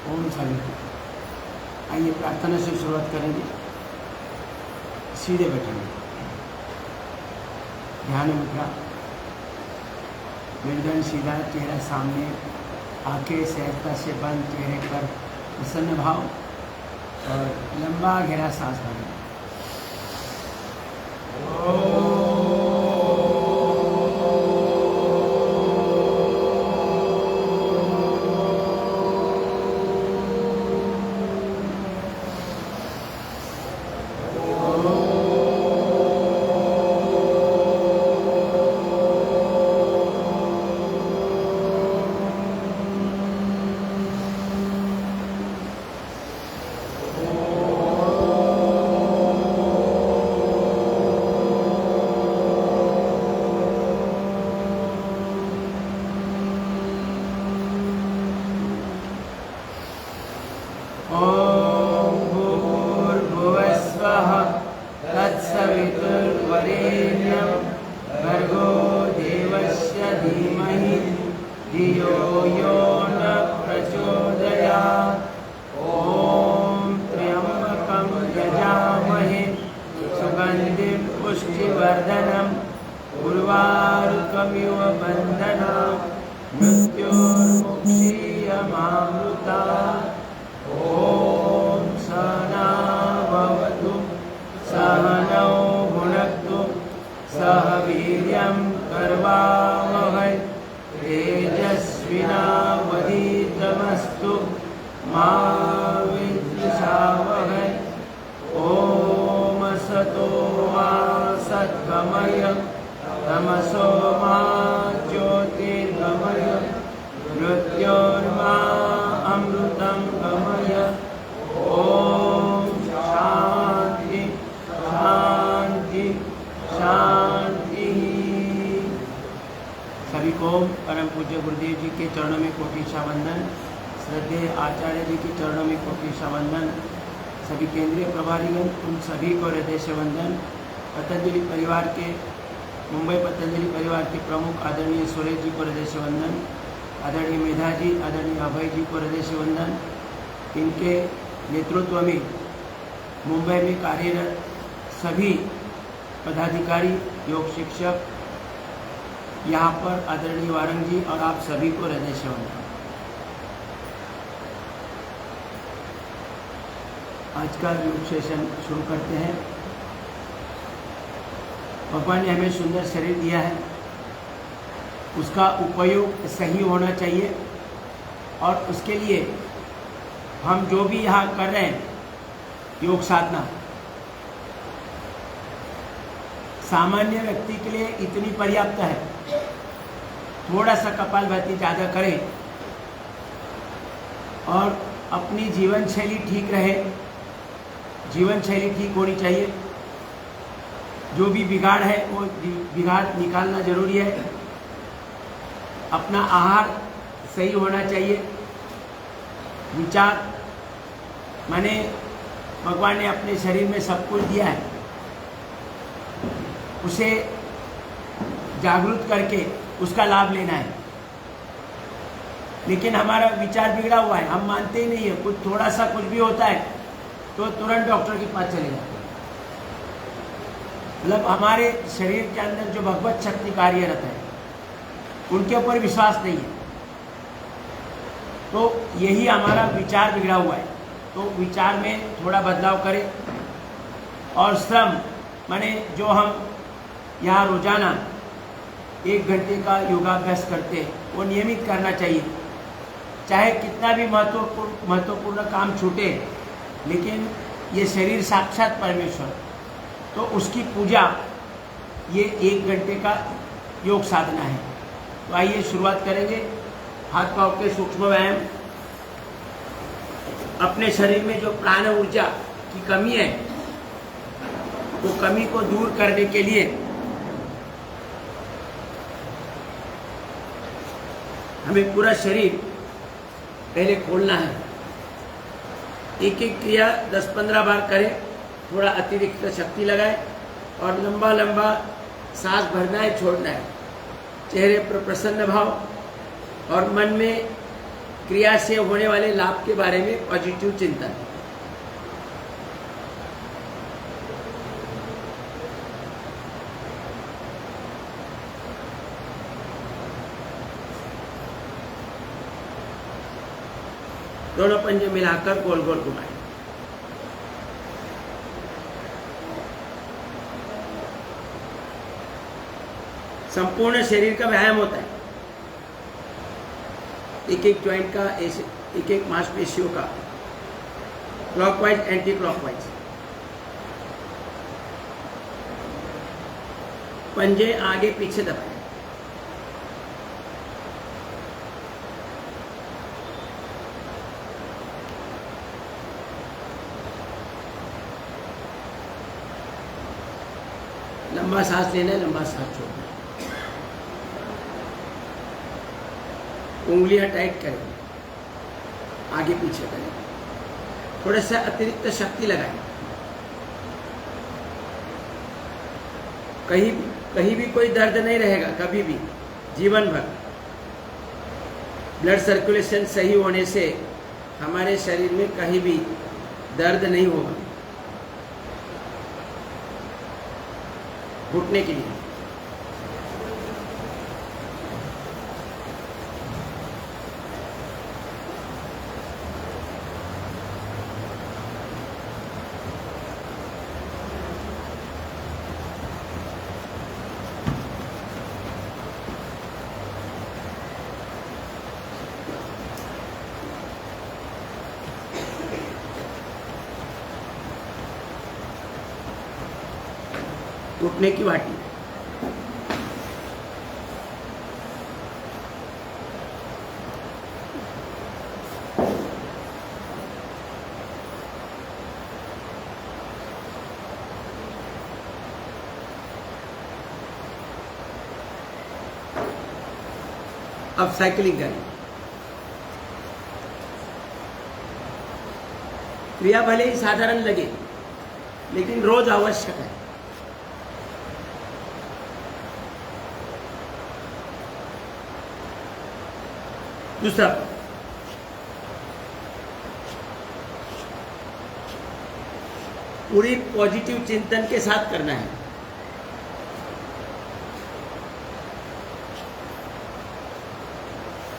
ओम सभी को। आइए प्रार्थना से शुरुआत करेंगे। सीधे बैठेंगे, ध्यान मुद्रा, गर्दन सीधा, चेहरा सामने, आंखें सहजता से बंद, चेहरे पर प्रसन्न भाव और लंबा गहरा सांस भरें। पुष्टिवर्धनम उर्वारुकमिव बंधना मृत्योर्मुक्षीयमामृता। ओम सहना भवतु सहनौ भुनक्तु सह वीर्यं कर्वावहै तेजस्विनावधीतमस्तु मा विद्विषावहै। ओम असतो मा सद्गमय तमसो मा ज्योतिर्गमय मृत्योर्मा अमृतं गमय। ओम शांति शांति शांति। सभी को परम पूज्य गुरुदेव जी के चरणों में कोटि वंदन, श्रद्धेय आचार्य जी के चरणों में कोटि वंदन, सभी केंद्रीय प्रभारीगण उन सभी को हृदय से वंदन। पतंजलि परिवार के, मुंबई पतंजलि परिवार के प्रमुख आदरणीय सुरेश जी को हृदय से वंदन, आदरणीय मेधा जी, आदरणीय अभय जी को हृदय से वंदन। इनके नेतृत्व में मुंबई में कार्यरत सभी पदाधिकारी, योग शिक्षक, यहाँ पर आदरणीय वारंग जी और आप सभी को हृदय से वंदन। आज का योग सेशन शुरू करते हैं। भगवान ने हमें सुंदर शरीर दिया है, उसका उपयोग सही होना चाहिए और उसके लिए हम जो भी यहाँ कर रहे हैं योग साधना, सामान्य व्यक्ति के लिए इतनी पर्याप्त है। थोड़ा सा कपालभाति ज़्यादा करें और अपनी जीवन शैली ठीक रहे, जीवन शैली ठीक होनी चाहिए। जो भी बिगाड़ है वो बिगाड़ निकालना जरूरी है। अपना आहार सही होना चाहिए। विचार, माने भगवान ने अपने शरीर में सब कुछ दिया है, उसे जागरूक करके उसका लाभ लेना है। लेकिन हमारा विचार बिगड़ा हुआ है, हम मानते ही नहीं है। कुछ थोड़ा सा कुछ भी होता है तो तुरंत डॉक्टर के पास चले जाते हैं। मतलब हमारे शरीर के अंदर जो भगवत शक्ति कार्यरत है उनके ऊपर विश्वास नहीं है। तो यही हमारा विचार बिगड़ा हुआ है। तो विचार में थोड़ा बदलाव करें और श्रम, माने जो हम यहाँ रोजाना 1 घंटे का योगाभ्यास करते हैं वो नियमित करना चाहिए। चाहे कितना भी महत्वपूर्ण काम छूटे, लेकिन ये शरीर साक्षात परमेश्वर, तो उसकी पूजा ये 1 घंटे का योग साधना है। तो आइए शुरुआत करेंगे। हाथ पांव के सूक्ष्म व्यायाम। अपने शरीर में जो प्राण ऊर्जा की कमी है वो कमी को दूर करने के लिए हमें पूरा शरीर पहले खोलना है। एक एक क्रिया 10-15 बार करें, थोड़ा अतिरिक्त शक्ति लगाए और लंबा लंबा सांस भरना है, छोड़ना है। चेहरे पर प्रसन्न भाव और मन में क्रिया से होने वाले लाभ के बारे में पॉजिटिव चिंतन। दोनों पंजे मिलाकर गोल गोल घुमाएं। संपूर्ण शरीर का व्यायाम होता है, एक एक ज्वाइंट का, एक एक मांसपेशियों का, क्लॉकवाइज एंटी क्लॉकवाइज। पंजे आगे पीछे दबाएं। लंबा सांस लेना है, लंबा सांस छोड़ना है। उंगलियां टाइट करें, आगे पीछे करें, थोड़ा सा अतिरिक्त शक्ति लगाएं। कहीं भी कोई दर्द नहीं रहेगा, कभी भी, जीवन भर। ब्लड सर्कुलेशन सही होने से हमारे शरीर में कहीं भी दर्द नहीं होगा। घुटने के लिए घुटने की वाटी। अब साइकिलिंग करें। क्रिया भले ही साधारण लगे, लेकिन रोज आवश्यक है। दूसरा, पूरी पॉजिटिव चिंतन के साथ करना है।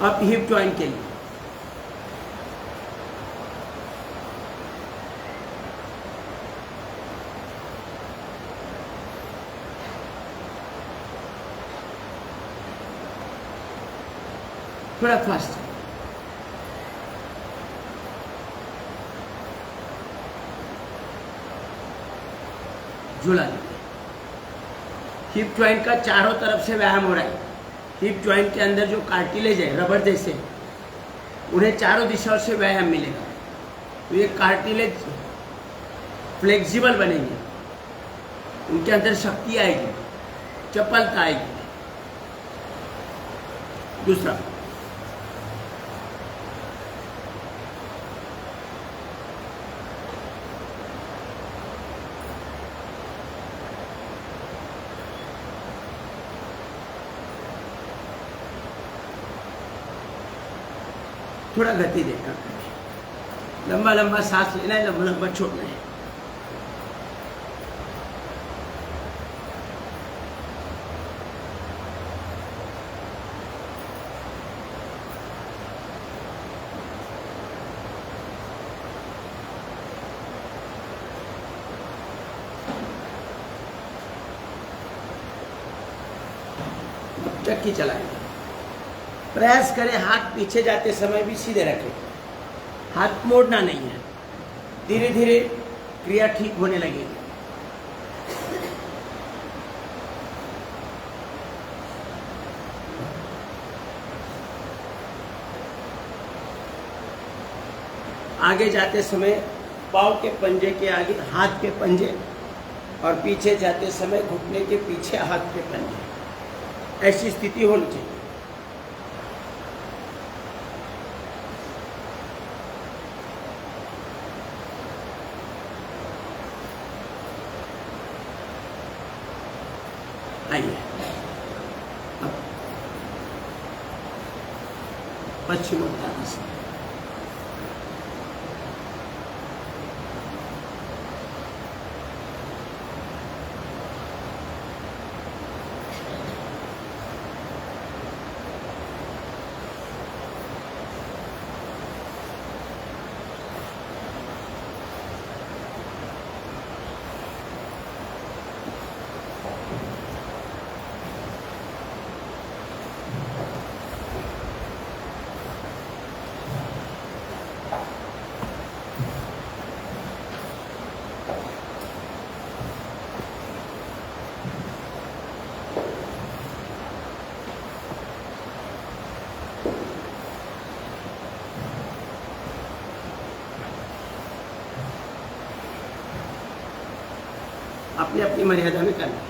अब हिप जॉइंट के लिए थोड़ा फास्ट, झूला लीजिए। हिप जॉइंट का चारों तरफ से व्यायाम हो रहा है। हिप जॉइंट के अंदर जो कार्टिलेज है, रबर जैसे, उन्हें चारों दिशाओं से व्यायाम मिलेगा। तो ये कार्टिलेज फ्लेक्सिबल बनेंगे, उनके अंदर शक्ति आएगी, चपलता आएगी। दूसरा, थोड़ा गति देकर करें। लंबा लंबा सांस लेना है, लंबा लंबा छोड़ना है। चक्की चलाएंगे। प्रयास करें हाथ पीछे जाते समय भी सीधे रखें, हाथ मोड़ना नहीं है। धीरे धीरे क्रिया ठीक होने लगेगी। आगे जाते समय पाँव के पंजे के आगे हाथ के पंजे, और पीछे जाते समय घुटने के पीछे हाथ के पंजे। ऐसी स्थिति होनी चाहिए। आइए, अब पश्चिमोत्तानासन। अपनी अपनी मर्यादा में करना है।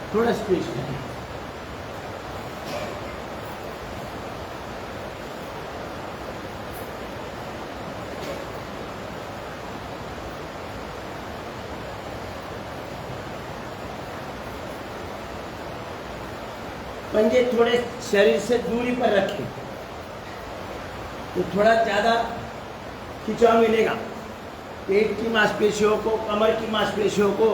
थोड़ा स्पेस करें। पंजे थोड़े शरीर से दूरी पर रखें तो थोड़ा ज़्यादा खिंचाव मिलेगा। पेट की मांसपेशियों को, कमर की मांसपेशियों को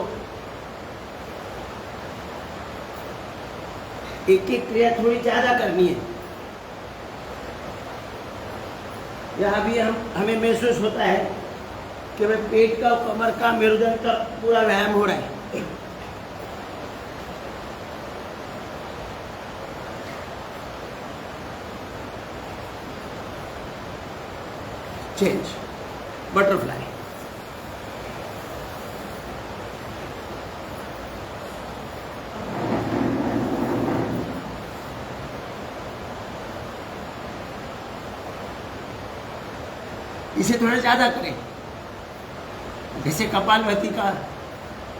एक एक क्रिया थोड़ी ज़्यादा करनी है। यहाँ भी हमें महसूस होता है कि भाई पेट का, कमर का, मेरुदंड का पूरा व्यायाम हो रहा है। Change, butterfly. इसे थोड़ा ज़्यादा करें। जैसे कपालभाति का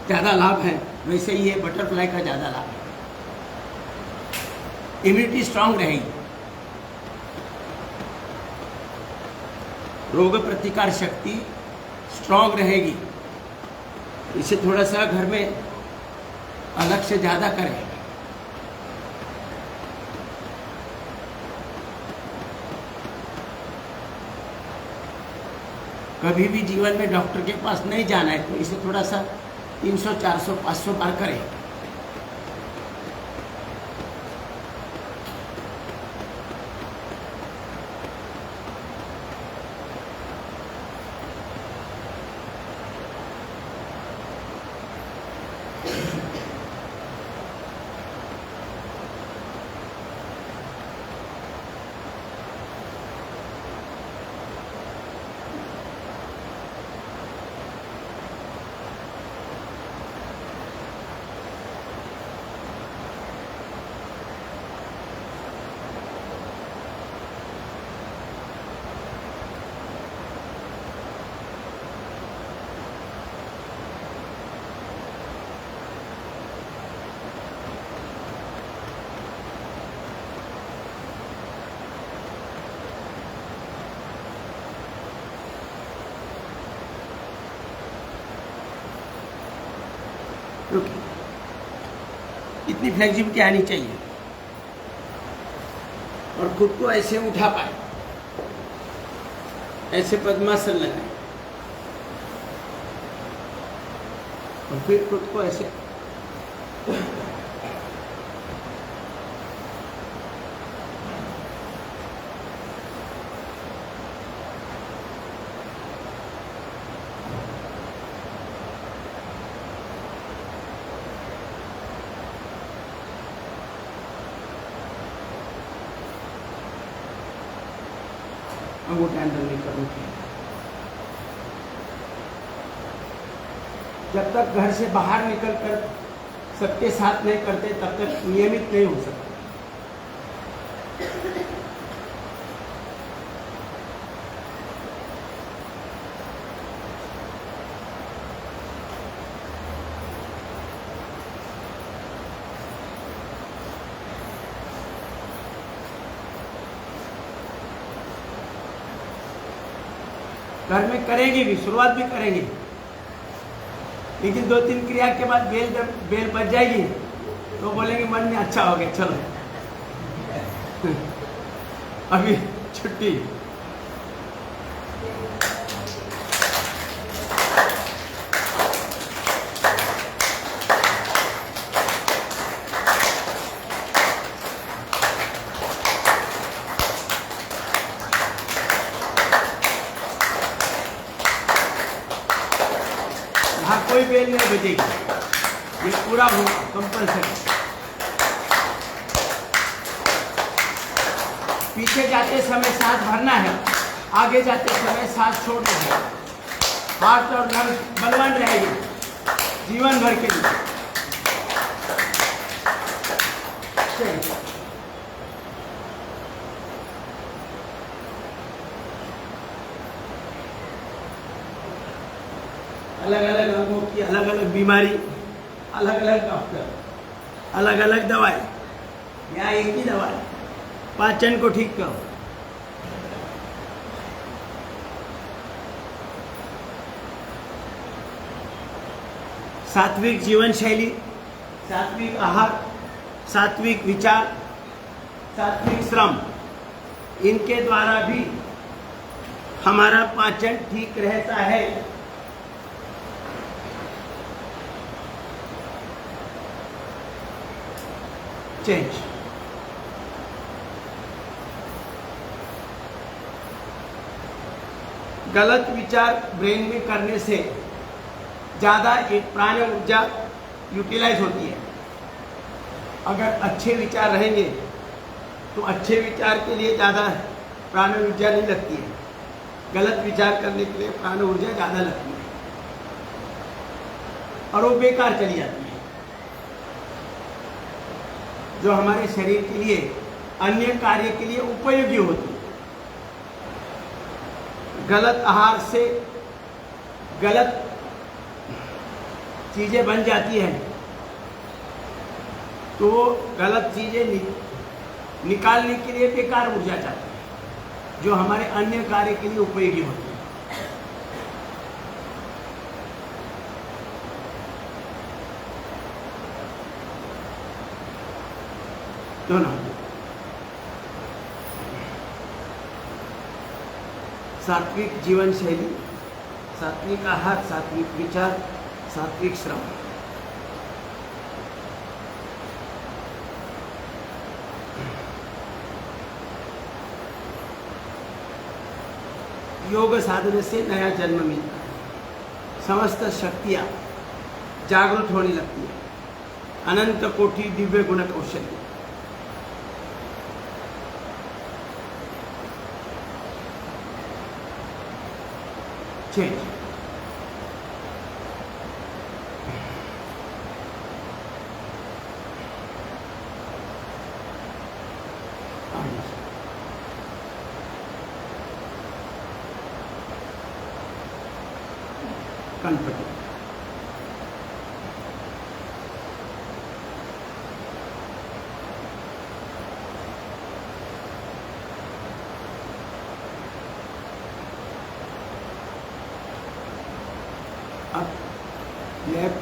ज़्यादा लाभ है, वैसे ही ये बटरफ्लाई का ज़्यादा लाभ है। इम्यूनिटी स्ट्रांग रहेगी, रोग प्रतिकार शक्ति स्ट्रांग रहेगी। इसे थोड़ा सा घर में अलग से ज़्यादा करें। कभी भी जीवन में डॉक्टर के पास नहीं जाना है तो इसे थोड़ा सा 300, 400, 500 बार करें। रुकिए, इतनी फ्लेक्सिबिलिटी आनी चाहिए और खुद को ऐसे उठा पाए, ऐसे पद्मासन लगाए और फिर खुद को ऐसे अंगूठे अंदर लेकर उठिए। जब तक घर से बाहर निकलकर सबके साथ नहीं करते तब तक नियमित नहीं हो सकते। घर में करेंगे भी, शुरुआत भी करेंगे, लेकिन 2-3 क्रिया के बाद बेल बच जाएगी तो बोलेंगे मन में अच्छा हो गया, चलो अभी छुट्टी। नहीं बजेगी, ये पूरा होगा कंपल्सरी। पीछे जाते समय सांस भरना है, आगे जाते समय सांस छोड़ देना है। हार्ट और लंग्स बलवान रहेगी जीवन भर के लिए। अलग अलग अंगों की अलग अलग बीमारी, अलग अलग डॉक्टर, अलग अलग दवाई, या एक ही दवाई, पाचन को ठीक करो। सात्विक जीवन शैली, सात्विक आहार, सात्विक विचार, सात्विक श्रम, इनके द्वारा भी हमारा पाचन ठीक रहता है। चेंज। गलत विचार ब्रेन में करने से ज़्यादा एक प्राण ऊर्जा यूटिलाइज होती है। अगर अच्छे विचार रहेंगे तो अच्छे विचार के लिए ज़्यादा प्राण ऊर्जा नहीं लगती है, गलत विचार करने के लिए प्राण ऊर्जा ज़्यादा लगती है और वो बेकार चली जाती है, जो हमारे शरीर के लिए अन्य कार्य के लिए उपयोगी होती है। गलत आहार से गलत चीज़ें बन जाती हैं, तो वो गलत चीज़ें निकालने के लिए बेकार ऊर्जा चाहती है, जो हमारे अन्य कार्य के लिए उपयोगी होती है। दोनों सात्विक जीवन शैली, सात्विक आहार, सात्विक विचार, सात्विक श्रम। योग साधने से नया जन्म मिलता है, समस्त शक्तियां जागृत होने लगती है, अनंत कोटि दिव्य गुण कौशल्य। Change. Comfortable. up, left,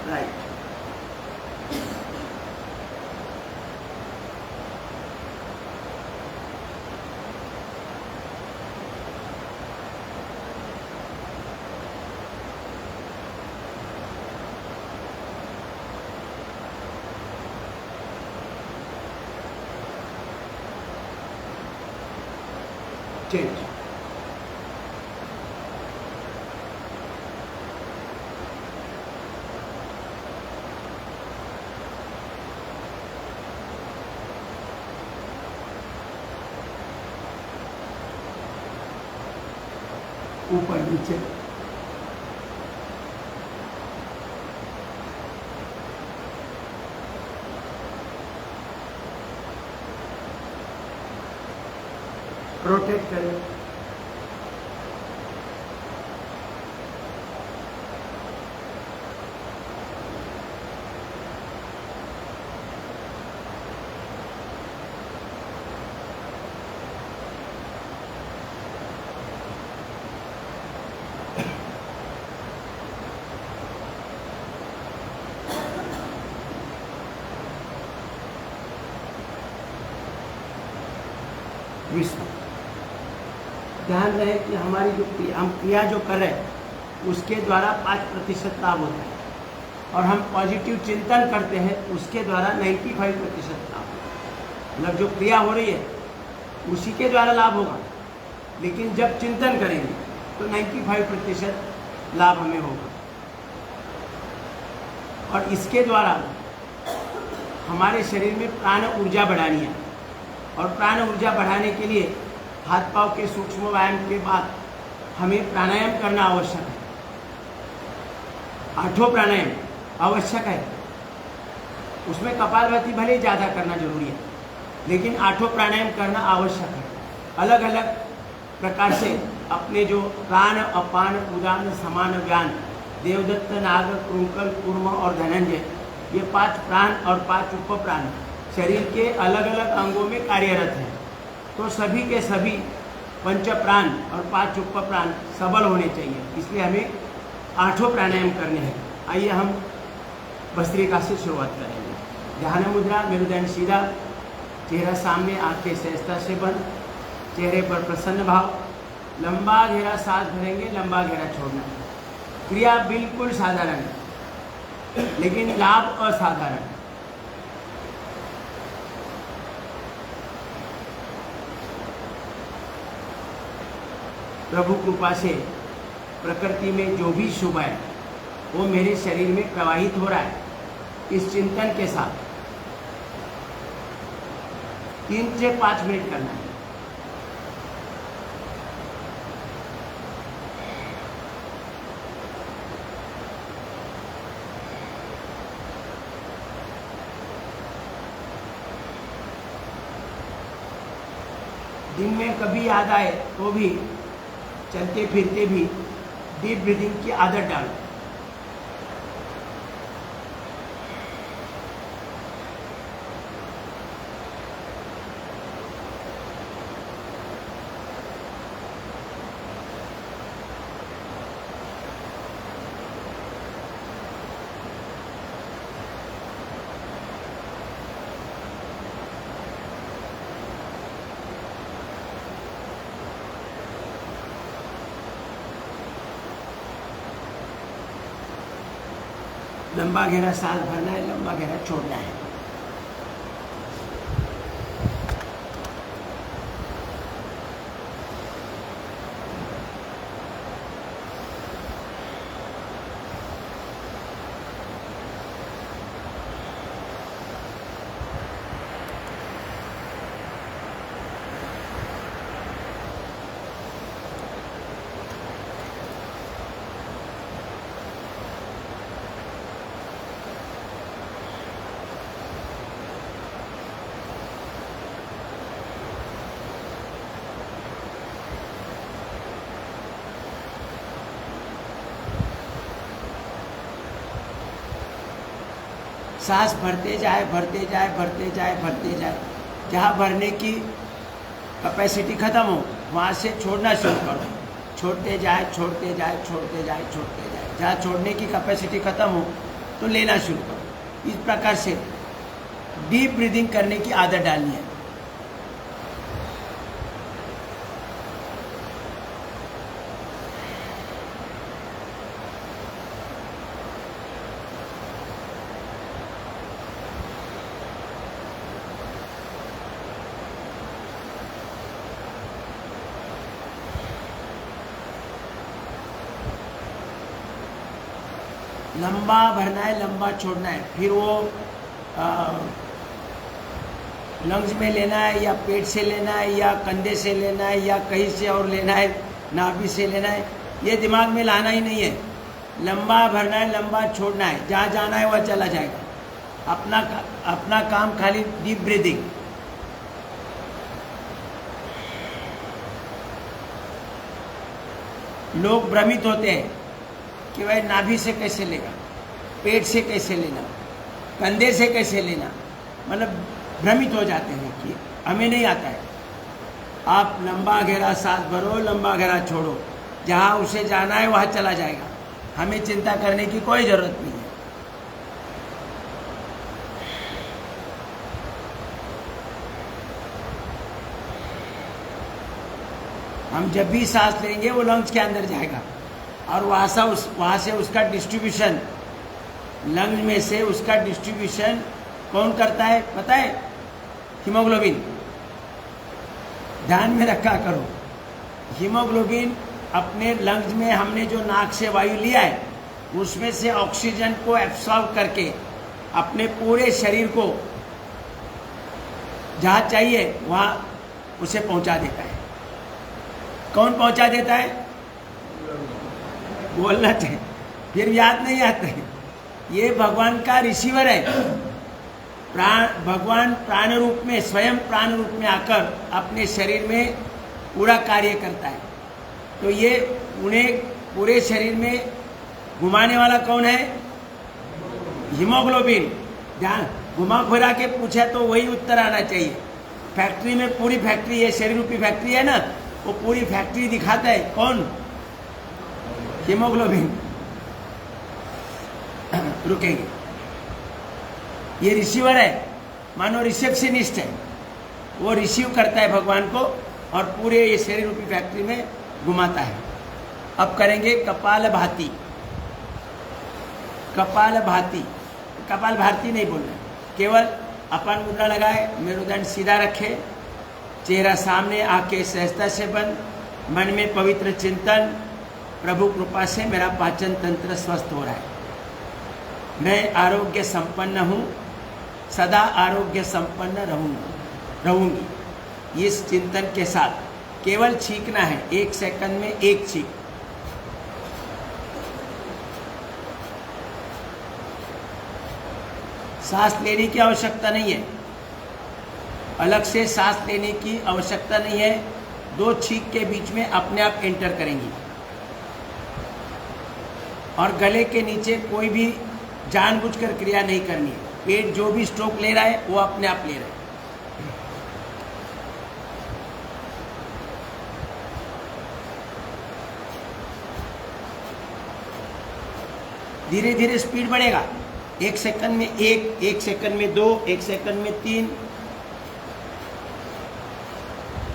right. Change. ऊपर नीचे, रोटेट करें, विश्व। ध्यान रहे कि हमारी जो हम क्रिया जो कर रहे हैं उसके द्वारा 5% लाभ होता है, और हम पॉजिटिव चिंतन करते हैं उसके द्वारा 95% लाभ होता है। मतलब जो क्रिया हो रही है उसी के द्वारा लाभ होगा, लेकिन जब चिंतन करेंगे तो 95% लाभ हमें होगा। और इसके द्वारा हमारे शरीर में प्राण ऊर्जा बढ़ानी है। और प्राण ऊर्जा बढ़ाने के लिए हाथ पांव के सूक्ष्म व्यायाम के बाद हमें प्राणायाम करना आवश्यक है। 8 प्राणायाम आवश्यक है। उसमें कपालभाति भले ही ज़्यादा करना जरूरी है, लेकिन 8 प्राणायाम करना आवश्यक है। अलग अलग प्रकार से अपने जो प्राण, अपान, उदान, समान, व्यान, देवदत्त, नाग, कृंकल, कूर्म और धनंजय, ये 5 प्राण और 5 उपप्राण शरीर के अलग अलग अंगों में कार्यरत हैं। तो सभी के सभी पंच प्राण और 5 उपप्राण सबल होने चाहिए, इसलिए हमें 8 प्राणायाम करने हैं। आइए हम भस्त्रिका से शुरुआत करेंगे। ध्यान मुद्रा, मेरुदंड सीधा, चेहरा सामने, आंखें सहजता से बंद, चेहरे पर प्रसन्न भाव, लंबा गहरा सांस भरेंगे, लंबा गहरा छोड़ना। क्रिया बिल्कुल साधारण है, लेकिन लाभ असाधारण। प्रभु कृपा से प्रकृति में जो भी शुभ है वो मेरे शरीर में प्रवाहित हो रहा है। इस चिंतन के साथ 3 से 5 मिनट करना है। दिन में कभी याद आए तो भी चलते फिरते भी डीप ब्रीदिंग की आदत डालो। लंबा गहरा सांस भरना है, लंबा गहरा छोड़ना है। सांस भरते जाए, भरते जाए, भरते जाए, भरते जाए। जहाँ भरने की कैपेसिटी खत्म हो वहाँ से छोड़ना शुरू करो। छोड़ते जाए, छोड़ते जाए, छोड़ते जाए, छोड़ते जाए। जहाँ छोड़ने की कैपेसिटी खत्म हो तो लेना शुरू करो। इस प्रकार से डीप ब्रीदिंग करने की आदत डालनी है। लंबा भरना है, लंबा छोड़ना है। फिर वो लंग्स में लेना है या पेट से लेना है या कंधे से लेना है या कहीं से और लेना है, नाभि से लेना है, ये दिमाग में लाना ही नहीं है। लंबा भरना है, लंबा छोड़ना है। जहाँ जाना है वह चला जाएगा। अपना काम खाली डीप ब्रीदिंग। लोग भ्रमित होते हैं कि भाई नाभि से कैसे लेगा, पेट से कैसे लेना, कंधे से कैसे लेना, मतलब भ्रमित हो जाते हैं कि हमें नहीं आता है। आप लंबा गहरा सांस भरो, लंबा गहरा छोड़ो। जहाँ उसे जाना है वहाँ चला जाएगा। हमें चिंता करने की कोई ज़रूरत नहीं है। हम जब भी सांस लेंगे वो लंग्स के अंदर जाएगा और वहाँ से उसका डिस्ट्रीब्यूशन, लंग्स में से उसका डिस्ट्रीब्यूशन कौन करता है पता है? हीमोग्लोबिन। ध्यान में रखा करो, हीमोग्लोबिन अपने लंग्स में हमने जो नाक से वायु लिया है उसमें से ऑक्सीजन को एब्सॉर्ब करके अपने पूरे शरीर को जहाँ चाहिए वहाँ उसे पहुँचा देता है। कौन पहुँचा देता है? बोलना चाहिए, फिर याद नहीं आता है। ये भगवान का रिसीवर है। भगवान प्राण रूप में, स्वयं प्राण रूप में आकर अपने शरीर में पूरा कार्य करता है। तो ये उन्हें पूरे शरीर में घुमाने वाला कौन है? हीमोग्लोबिन। ध्यान, घुमा फिरा के पूछा तो वही उत्तर आना चाहिए। फैक्ट्री में पूरी फैक्ट्री, ये शरीर रूपी फैक्ट्री है ना, वो पूरी फैक्ट्री दिखाता है कौन? हीमोग्लोबिन। रुकेंगे, ये रिसीवर है, मानो रिसेप्शनिस्ट है, वो रिसीव करता है भगवान को और पूरे ये शरीर रूपी फैक्ट्री में घुमाता है। अब करेंगे कपाल भाती। कपाल भाती, कपाल भारती नहीं बोलना, केवल अपन मुद्रा लगाए, मेरुदंड सीधा रखे, चेहरा सामने, आंखें सहजता से बंद, मन में पवित्र चिंतन, प्रभु कृपा से मेरा पाचन तंत्र स्वस्थ हो रहा है, मैं आरोग्य संपन्न हूँ, सदा आरोग्य संपन्न रहूँगी। इस चिंतन के साथ केवल छींकना है, 1 सेकंड में 1 छींक। सांस लेने की आवश्यकता नहीं है, अलग से सांस लेने की आवश्यकता नहीं है। 2 छींक के बीच में अपने आप एंटर करेंगी और गले के नीचे कोई भी जानबूझकर क्रिया नहीं करनी है। पेट जो भी स्ट्रोक ले रहा है वो अपने आप ले रहा है। धीरे धीरे स्पीड बढ़ेगा, 1 सेकंड में 1 सेकंड में 2, 1 सेकंड में 3,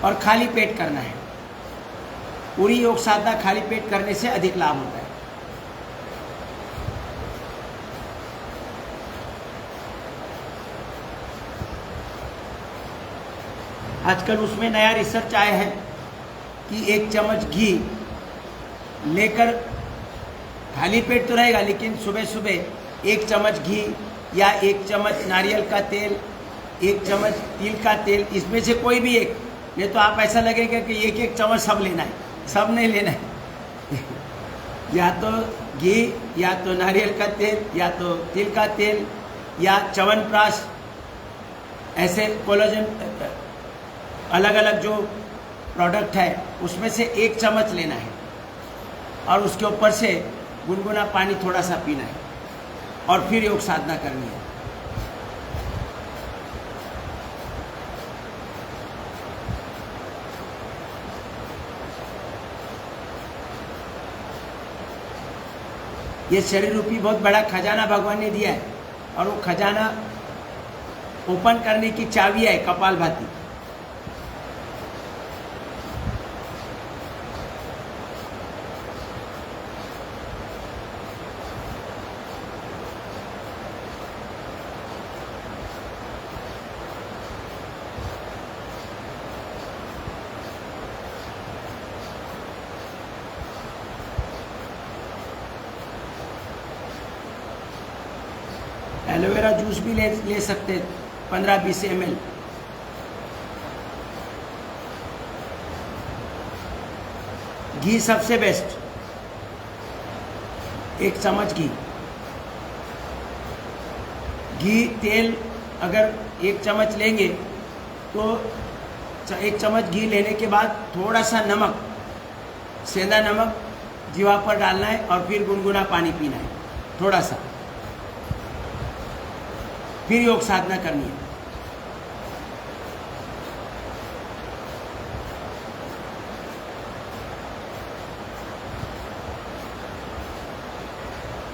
और खाली पेट करना है। पूरी योग साधना खाली पेट करने से अधिक लाभ होता है। आजकल उसमें नया रिसर्च आया है कि 1 चम्मच घी लेकर, खाली पेट तो रहेगा लेकिन सुबह सुबह 1 चम्मच घी या 1 चम्मच नारियल का तेल, 1 चम्मच तिल का तेल, इसमें से कोई भी एक, नहीं तो आप ऐसा लगेगा कि 1 चम्मच सब लेना है। सब नहीं लेना है या तो घी, या तो नारियल का तेल, या तो तिल का तेल, या च्यवनप्राश, ऐसे कोलाजन अलग अलग जो प्रोडक्ट है उसमें से 1 चम्मच लेना है और उसके ऊपर से गुनगुना पानी थोड़ा सा पीना है और फिर योग साधना करनी है। ये शरीर रूपी बहुत बड़ा खजाना भगवान ने दिया है और वो खजाना ओपन करने की चाबी है कपालभाति। एलोवेरा जूस भी ले सकते, 15-20 ml। घी सबसे बेस्ट, 1 चम्मच घी। तेल अगर 1 चम्मच लेंगे तो 1 चम्मच घी लेने के बाद थोड़ा सा नमक, सेंधा नमक जीवा पर डालना है और फिर गुनगुना पानी पीना है थोड़ा सा, फिर योग साधना करनी है।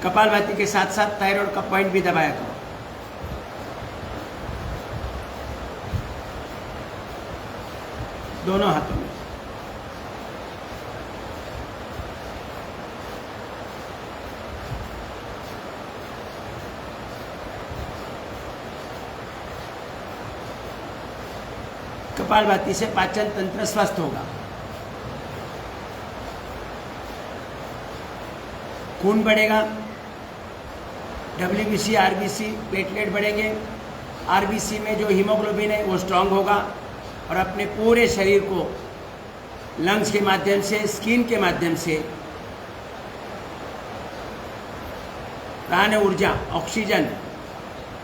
कपालभाति के साथ साथ थायराइड का पॉइंट भी दबाया करो। दोनों हाथों में। कपालभाति से पाचन तंत्र स्वस्थ होगा, खून बढ़ेगा, WBC RBC प्लेटलेट बढ़ेंगे, RBC में जो हीमोग्लोबिन है वो स्ट्रांग होगा और अपने पूरे शरीर को लंग्स के माध्यम से, स्किन के माध्यम से प्राण ऊर्जा, ऑक्सीजन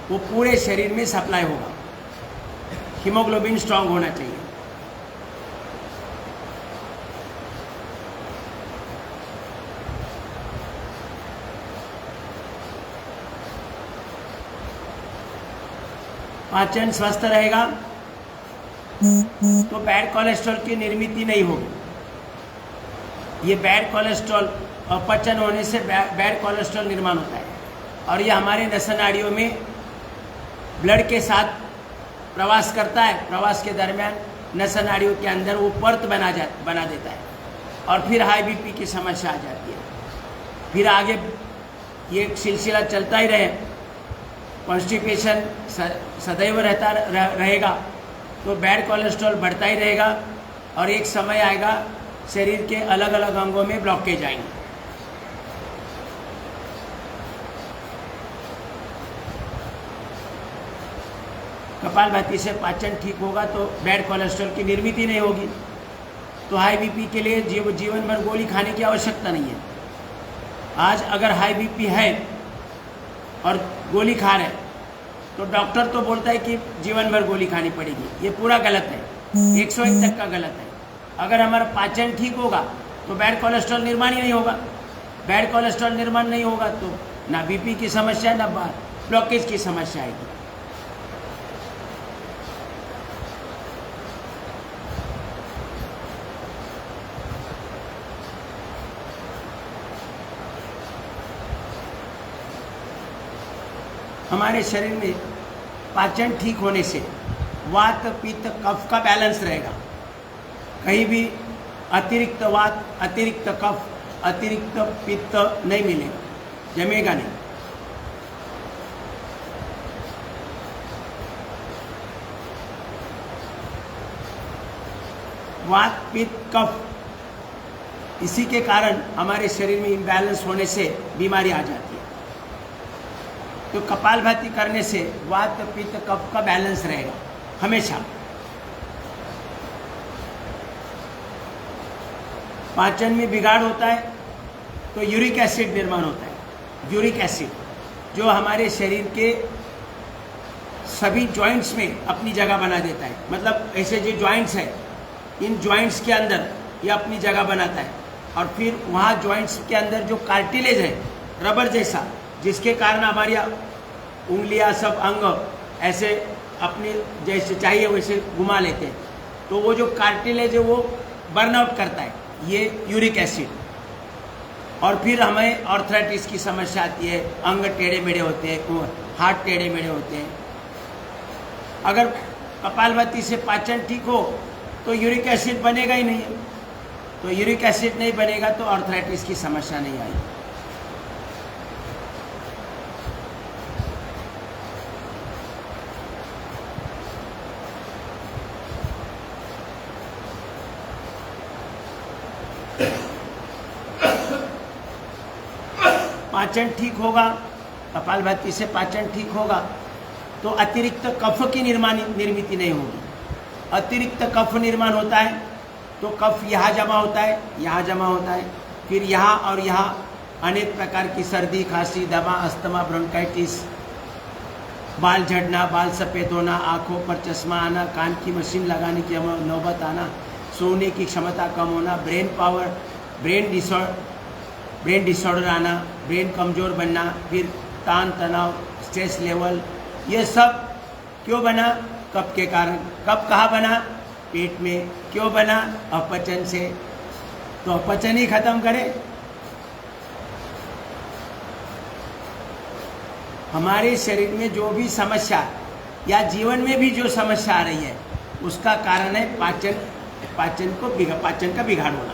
वो पूरे शरीर में सप्लाई होगा। हीमोग्लोबिन स्ट्रांग होना चाहिए। पाचन स्वस्थ रहेगा तो बैड कोलेस्ट्रॉल की निर्मित नहीं होगी। ये बैड कोलेस्ट्रॉल अपचन होने से बैड कोलेस्ट्रॉल निर्माण होता है और ये हमारे नस नाड़ियों में ब्लड के साथ प्रवास करता है। प्रवास के दरमियान नस नाड़ियों के अंदर वो परत बना देता है और फिर हाई बीपी की समस्या आ जाती है। फिर आगे ये सिलसिला चलता ही रहे, कॉन्स्टिपेशन सदैव रहेगा तो बैड कोलेस्ट्रॉल बढ़ता ही रहेगा और एक समय आएगा शरीर के अलग अलग अंगों में ब्लॉकेज आएंगे। कपालभाति से पाचन ठीक होगा तो बैड कोलेस्ट्रॉल की निर्मित ही नहीं होगी। तो हाई बीपी के लिए जीवन भर गोली खाने की आवश्यकता नहीं है। आज अगर हाई बीपी है और गोली खा रहे तो डॉक्टर तो बोलता है कि जीवन भर गोली खानी पड़ेगी। ये पूरा गलत है, 101 तक का गलत है। अगर हमारा पाचन ठीक होगा तो बैड कोलेस्ट्रॉल निर्माण ही नहीं होगा। बैड कोलेस्ट्रॉल निर्माण नहीं होगा तो ना बीपी की समस्या ना ब्लॉकेज की समस्या आएगी। हमारे शरीर में पाचन ठीक होने से वात पित्त कफ का बैलेंस रहेगा। कहीं भी अतिरिक्त वात, अतिरिक्त कफ, अतिरिक्त पित्त नहीं मिलेगा, जमेगा नहीं। वात पित्त कफ, इसी के कारण हमारे शरीर में इम्बैलेंस होने से बीमारी आ जाती है। तो कपालभाति करने से वात पित्त कफ का बैलेंस रहेगा हमेशा। पाचन में बिगाड़ होता है तो यूरिक एसिड निर्माण होता है। यूरिक एसिड जो हमारे शरीर के सभी जॉइंट्स में अपनी जगह बना देता है। मतलब ऐसे जो जॉइंट्स है, इन जॉइंट्स के अंदर ये अपनी जगह बनाता है और फिर वहाँ जॉइंट्स के अंदर जो कार्टिलेज है रबर जैसा, जिसके कारण हमारी उंगलियां सब अंग ऐसे अपनी जैसे चाहिए वैसे घुमा लेते हैं। तो वो जो कार्टिलेज है वो बर्नआउट करता है, ये यूरिक एसिड। और फिर हमें आर्थराइटिस की समस्या आती है, अंग टेढ़े मेढ़े होते हैं, हाथ टेढ़े मेढ़े होते हैं। अगर कपालभाति से पाचन ठीक हो तो यूरिक एसिड बनेगा ही नहीं। तो यूरिक एसिड नहीं बनेगा तो आर्थराइटिस की समस्या नहीं आएगी। पाचन ठीक होगा, कपालभाति से पाचन ठीक होगा तो अतिरिक्त कफ की निर्मित नहीं होगी। अतिरिक्त कफ निर्माण होता है तो कफ यहाँ जमा होता है, यहाँ जमा होता है, फिर यहाँ और यहाँ अनेक प्रकार की सर्दी, खांसी, दमा, अस्थमा, ब्रोंकाइटिस, बाल झड़ना, बाल सफ़ेद होना, आँखों पर चश्मा आना, कान की मशीन लगाने की नौबत आना, सोने की क्षमता कम होना, ब्रेन पावर, ब्रेन डिसऑर्डर आना, ब्रेन कमज़ोर बनना, फिर तान तनाव, स्ट्रेस लेवल, ये सब क्यों बना? कफ के कारण। कफ कहाँ बना? पेट में। क्यों बना? अपचन से। तो अपचन ही खत्म करे। हमारे शरीर में जो भी समस्या या जीवन में भी जो समस्या आ रही है उसका कारण है पाचन का बिगाड़ होना।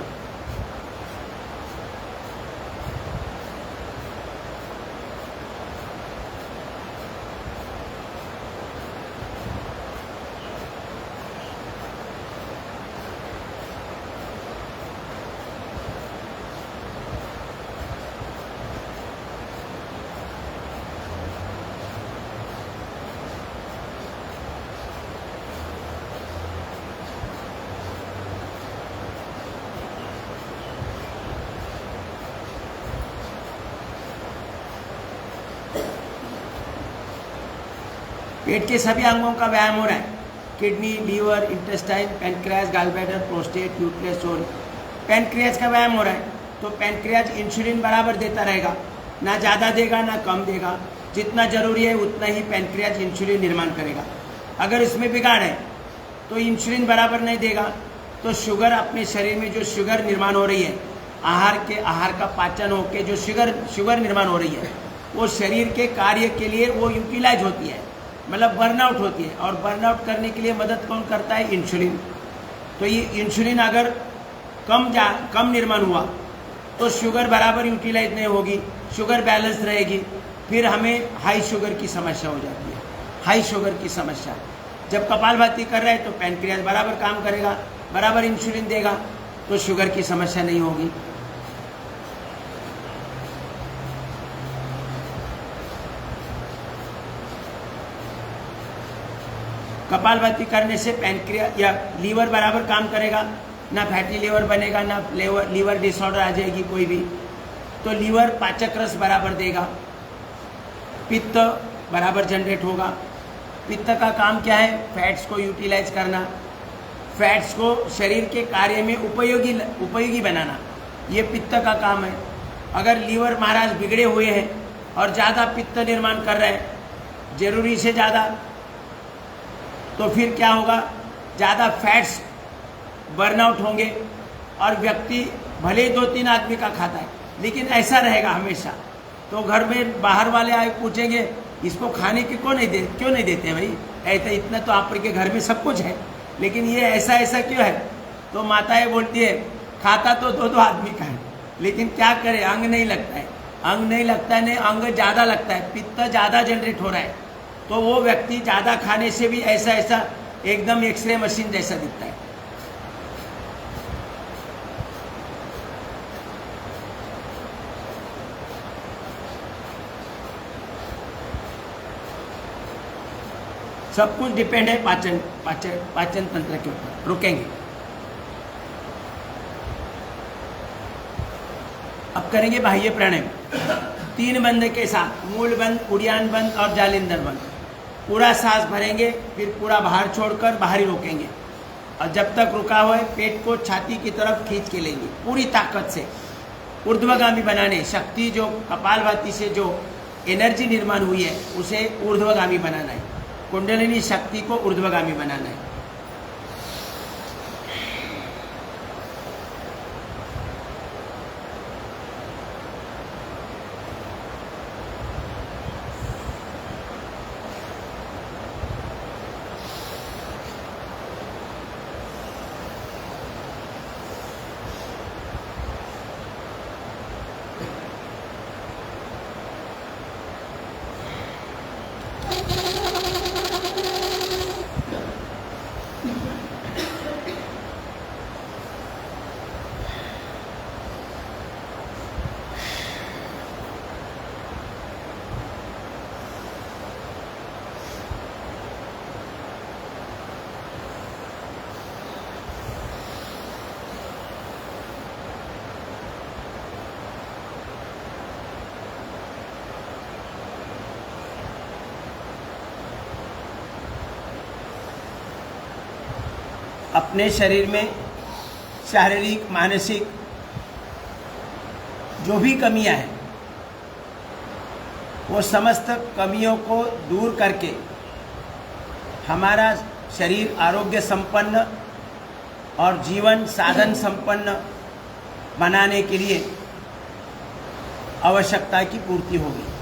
पेट के सभी अंगों का व्यायाम हो रहा है, kidney, liver, intestine, pancreas, gallbladder, prostate, uterus और पैनक्रियाज का व्यायाम हो रहा है। तो पैनक्रियाज इंसुलिन बराबर देता रहेगा, ना ज़्यादा देगा ना कम देगा, जितना जरूरी है उतना ही पैनक्रियाज इंसुलिन निर्माण करेगा। अगर इसमें बिगाड़ है तो इंसुलिन बराबर नहीं देगा तो शुगर, अपने शरीर में जो शुगर निर्माण हो रही है, आहार का पाचन होकर जो शुगर निर्माण हो रही है, वो शरीर के कार्य के लिए वो यूटिलाइज होती है, मतलब बर्नआउट होती है। और बर्नआउट करने के लिए मदद कौन करता है? इंसुलिन। तो ये इंसुलिन अगर कम निर्माण हुआ तो शुगर बराबर यूटिलाइज नहीं होगी, शुगर बैलेंस रहेगी, फिर हमें हाई शुगर की समस्या हो जाती है। हाई शुगर की समस्या जब कपालभाति कर रहे हैं तो पैनक्रियाज बराबर काम करेगा, बराबर इंसुलिन देगा, तो शुगर की समस्या नहीं होगी। कपालभाति करने से पैनक्रिया या लीवर बराबर काम करेगा, ना फैटी लीवर बनेगा, ना लीवर डिसऑर्डर आ जाएगी कोई भी। तो लीवर पाचक रस बराबर देगा, पित्त बराबर जनरेट होगा। पित्त का काम क्या है? फैट्स को यूटिलाइज करना, फैट्स को शरीर के कार्य में उपयोगी बनाना, ये पित्त का काम है। अगर लीवर महाराज बिगड़े हुए हैं और ज़्यादा पित्त निर्माण कर रहे हैं, जरूरी से ज़्यादा, तो फिर क्या होगा? ज़्यादा फैट्स बर्नआउट होंगे और व्यक्ति भले 2-3 आदमी का खाता है लेकिन ऐसा रहेगा हमेशा। तो घर में बाहर वाले आए पूछेंगे इसको खाने की क्यों नहीं देते हैं भाई? ऐसा इतना तो आपके घर में सब कुछ है, लेकिन ये ऐसा क्यों है? तो माताएं बोलती है खाता तो 2-2 आदमी का है, लेकिन क्या करे, अंग नहीं लगता है। अंग नहीं लगता है, नहीं अंग ज़्यादा लगता है, पित्त ज़्यादा जनरेट हो रहा है, तो वो व्यक्ति ज़्यादा खाने से भी ऐसा एकदम एक्सरे मशीन जैसा दिखता है। सब कुछ डिपेंड है पाचन तंत्र के ऊपर। रुकेंगे, अब करेंगे बाह्य प्राणायाम 3 बंद के साथ, मूल बंद, उड़ियान बंद और जालिंदर बंद। पूरा सांस भरेंगे, फिर पूरा बाहर छोड़कर बाहर ही रोकेंगे, और जब तक रुका हुआ है पेट को छाती की तरफ खींच के लेंगे पूरी ताकत से। ऊर्ध्वगामी बनाने, शक्ति जो कपालभाति से जो एनर्जी निर्माण हुई है उसे ऊर्ध्वगामी बनाना है, कुंडलिनी शक्ति को ऊर्ध्वगामी बनाना है। अपने शरीर में शारीरिक मानसिक जो भी कमियां हैं वो समस्त कमियों को दूर करके हमारा शरीर आरोग्य संपन्न और जीवन साधन संपन्न बनाने के लिए आवश्यकता की पूर्ति होगी।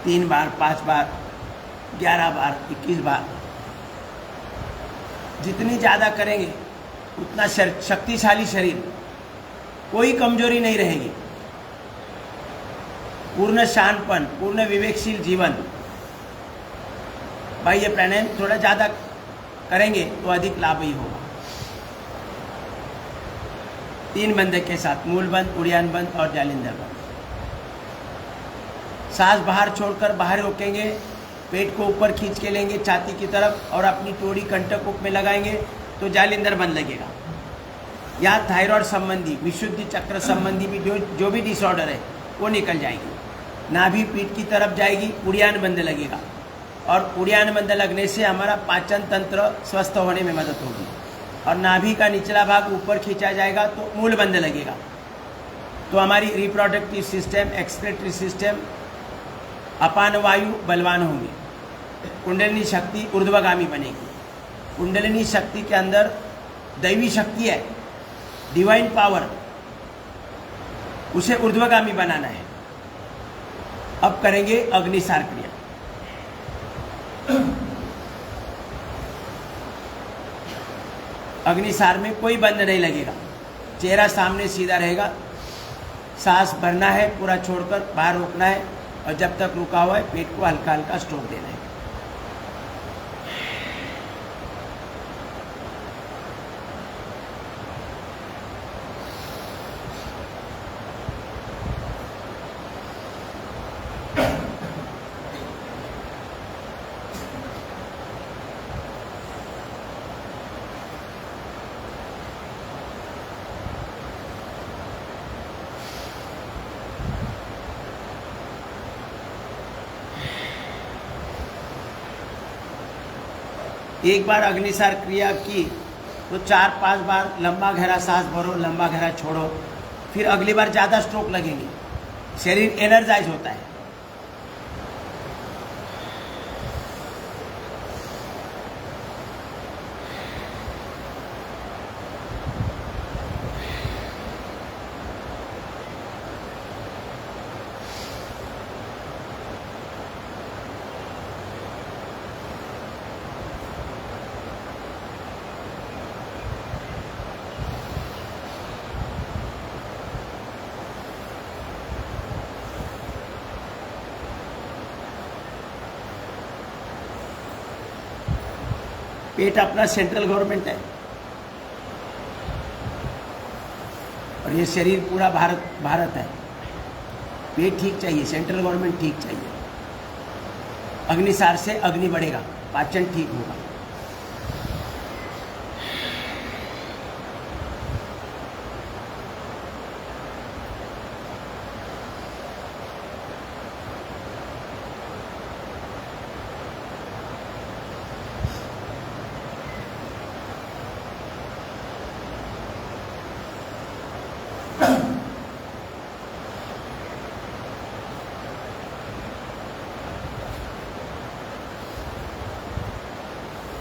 तीन बार, 5 बार, 11 बार, 21 बार, जितनी ज़्यादा करेंगे उतना शक्तिशाली शरीर, कोई कमजोरी नहीं रहेगी, पूर्ण शांतपन, पूर्ण विवेकशील जीवन। भाई ये प्राणायाम थोड़ा ज़्यादा करेंगे तो अधिक लाभ ही होगा। 3 बंद के साथ, मूल बंद, उड़ियान बंद और जालिंदर बंद। सांस बाहर छोड़कर बाहर रोकेंगे, पेट को ऊपर खींच के लेंगे छाती की तरफ और अपनी टोड़ी कंटक में लगाएंगे तो जालिंदर बंद लगेगा। यहाँ थायराइड संबंधी, विशुद्धि चक्र संबंधी भी जो भी डिसऑर्डर है वो निकल जाएगी। नाभि पीठ की तरफ जाएगी, उड़ियान बंद लगेगा और उड़ियान बंद लगने से हमारा पाचन तंत्र स्वस्थ होने में मदद होगी। और नाभि का निचला भाग ऊपर खींचा जाएगा तो मूल बंद लगेगा, तो हमारी रिप्रोडक्टिव सिस्टम, एक्सक्रेटरी सिस्टम, अपान वायु बलवान होंगे। कुंडलिनी शक्ति ऊर्ध्वगामी बनेगी। कुंडलिनी शक्ति के अंदर दैवी शक्ति है, डिवाइन पावर, उसे ऊर्ध्वगामी बनाना है। अब करेंगे अग्निसार क्रिया। अग्निसार में कोई बंद नहीं लगेगा, चेहरा सामने सीधा रहेगा। सांस भरना है, पूरा छोड़कर बाहर रोकना है और जब तक रुका हुआ है पेट को हल्का हल्का स्ट्रोक देना है। एक बार अग्निसार क्रिया की तो 4-5 बार लंबा गहरा सांस भरो, लंबा गहरा छोड़ो, फिर अगली बार ज़्यादा स्ट्रोक लगेंगे, शरीर एनर्जाइज होता है। पेट अपना सेंट्रल गवर्नमेंट है और ये शरीर पूरा भारत है। पेट ठीक चाहिए, सेंट्रल गवर्नमेंट ठीक चाहिए। अग्निसार से अग्नि बढ़ेगा, पाचन ठीक होगा।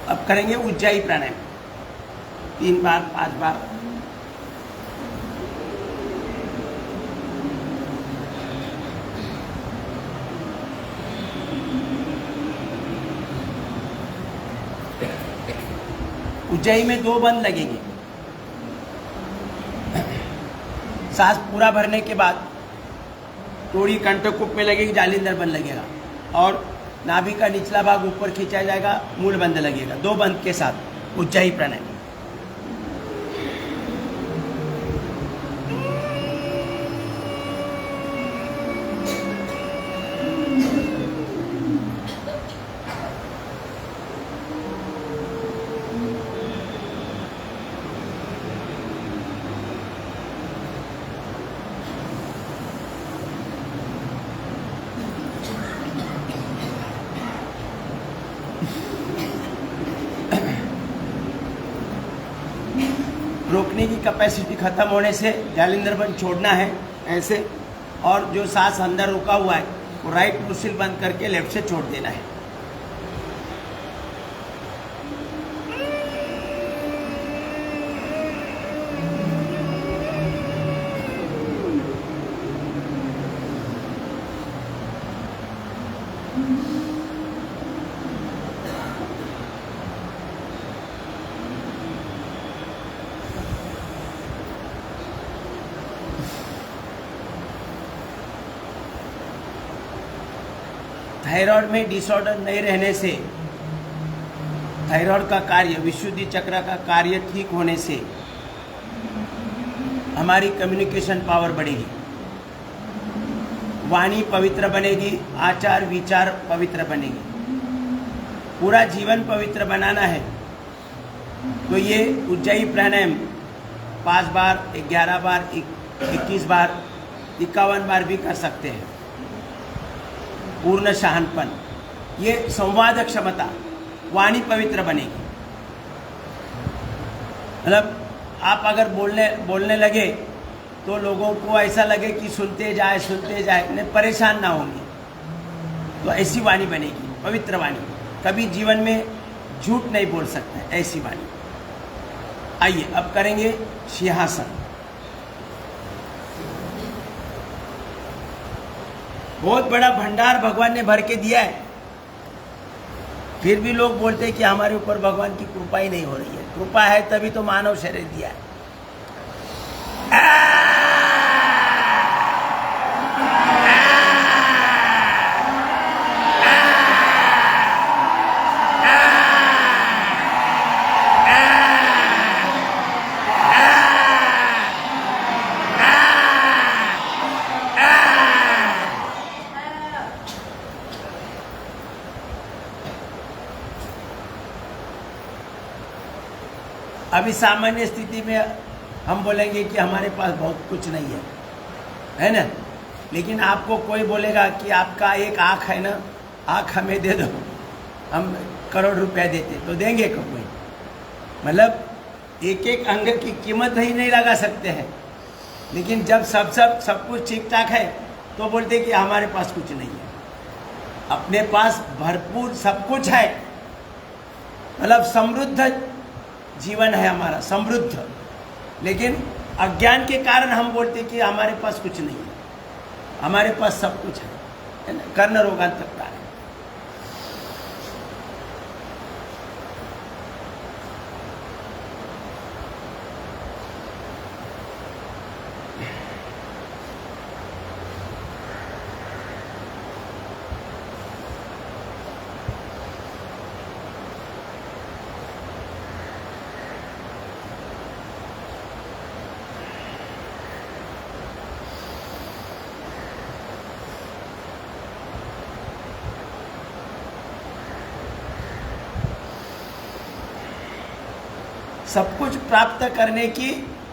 अब करेंगे उज्जाई प्राणायाम 3 बार 5 बार। उज्जाई में 2 बंद लगेंगे। सांस पूरा भरने के बाद थोड़ी कंठकूप में लगेगी, जालिंदर बंद लगेगा और नाभि का निचला भाग ऊपर खींचा जाएगा, मूल बंद लगेगा। 2 बंद के साथ उज्जाई प्राणायाम। रोकने की कैपेसिटी खत्म होने से जालिंदर बंद छोड़ना है ऐसे, और जो सांस अंदर रुका हुआ है वो राइट नोस्ट्रिल बंद करके लेफ्ट से छोड़ देना है। थायराइड में डिसऑर्डर नहीं रहने से, थायराइड का कार्य, विशुद्धि चक्र का कार्य ठीक होने से हमारी कम्युनिकेशन पावर बढ़ेगी। वाणी पवित्र बनेगी, आचार विचार पवित्र बनेगी। पूरा जीवन पवित्र बनाना है तो ये उज्जयी प्राणायाम 5 बार, 11 बार, 21 बार, 51 बार भी कर सकते हैं। पूर्ण शांतपन, ये संवाद क्षमता, वाणी पवित्र बनेगी। मतलब आप अगर बोलने लगे तो लोगों को ऐसा लगे कि सुनते जाए नहीं, परेशान ना होंगे। तो ऐसी वाणी बनेगी, पवित्र वाणी। कभी जीवन में झूठ नहीं बोल सकते, ऐसी वाणी। आइए अब करेंगे सिंहासन। बहुत बड़ा भंडार भगवान ने भर के दिया है, फिर भी लोग बोलते हैं कि हमारे ऊपर भगवान की कृपा ही नहीं हो रही है। कृपा है तभी तो मानव शरीर दिया है। अभी सामान्य स्थिति में हम बोलेंगे कि हमारे पास बहुत कुछ नहीं है ना। लेकिन आपको कोई बोलेगा कि आपका एक आँख है ना, आँख हमें दे दो, हम करोड़ रुपया देते, तो देंगे को कोई? मतलब एक एक अंग की कीमत ही नहीं लगा सकते हैं। लेकिन जब सब कुछ ठीक ठाक है तो बोलते कि हमारे पास कुछ नहीं है। अपने पास भरपूर सब कुछ है, मतलब समृद्ध जीवन है हमारा, समृद्ध। लेकिन अज्ञान के कारण हम बोलते कि हमारे पास कुछ नहीं है। हमारे पास सब कुछ है ना। कर्ण रोगांतक कारण। सब कुछ प्राप्त करने की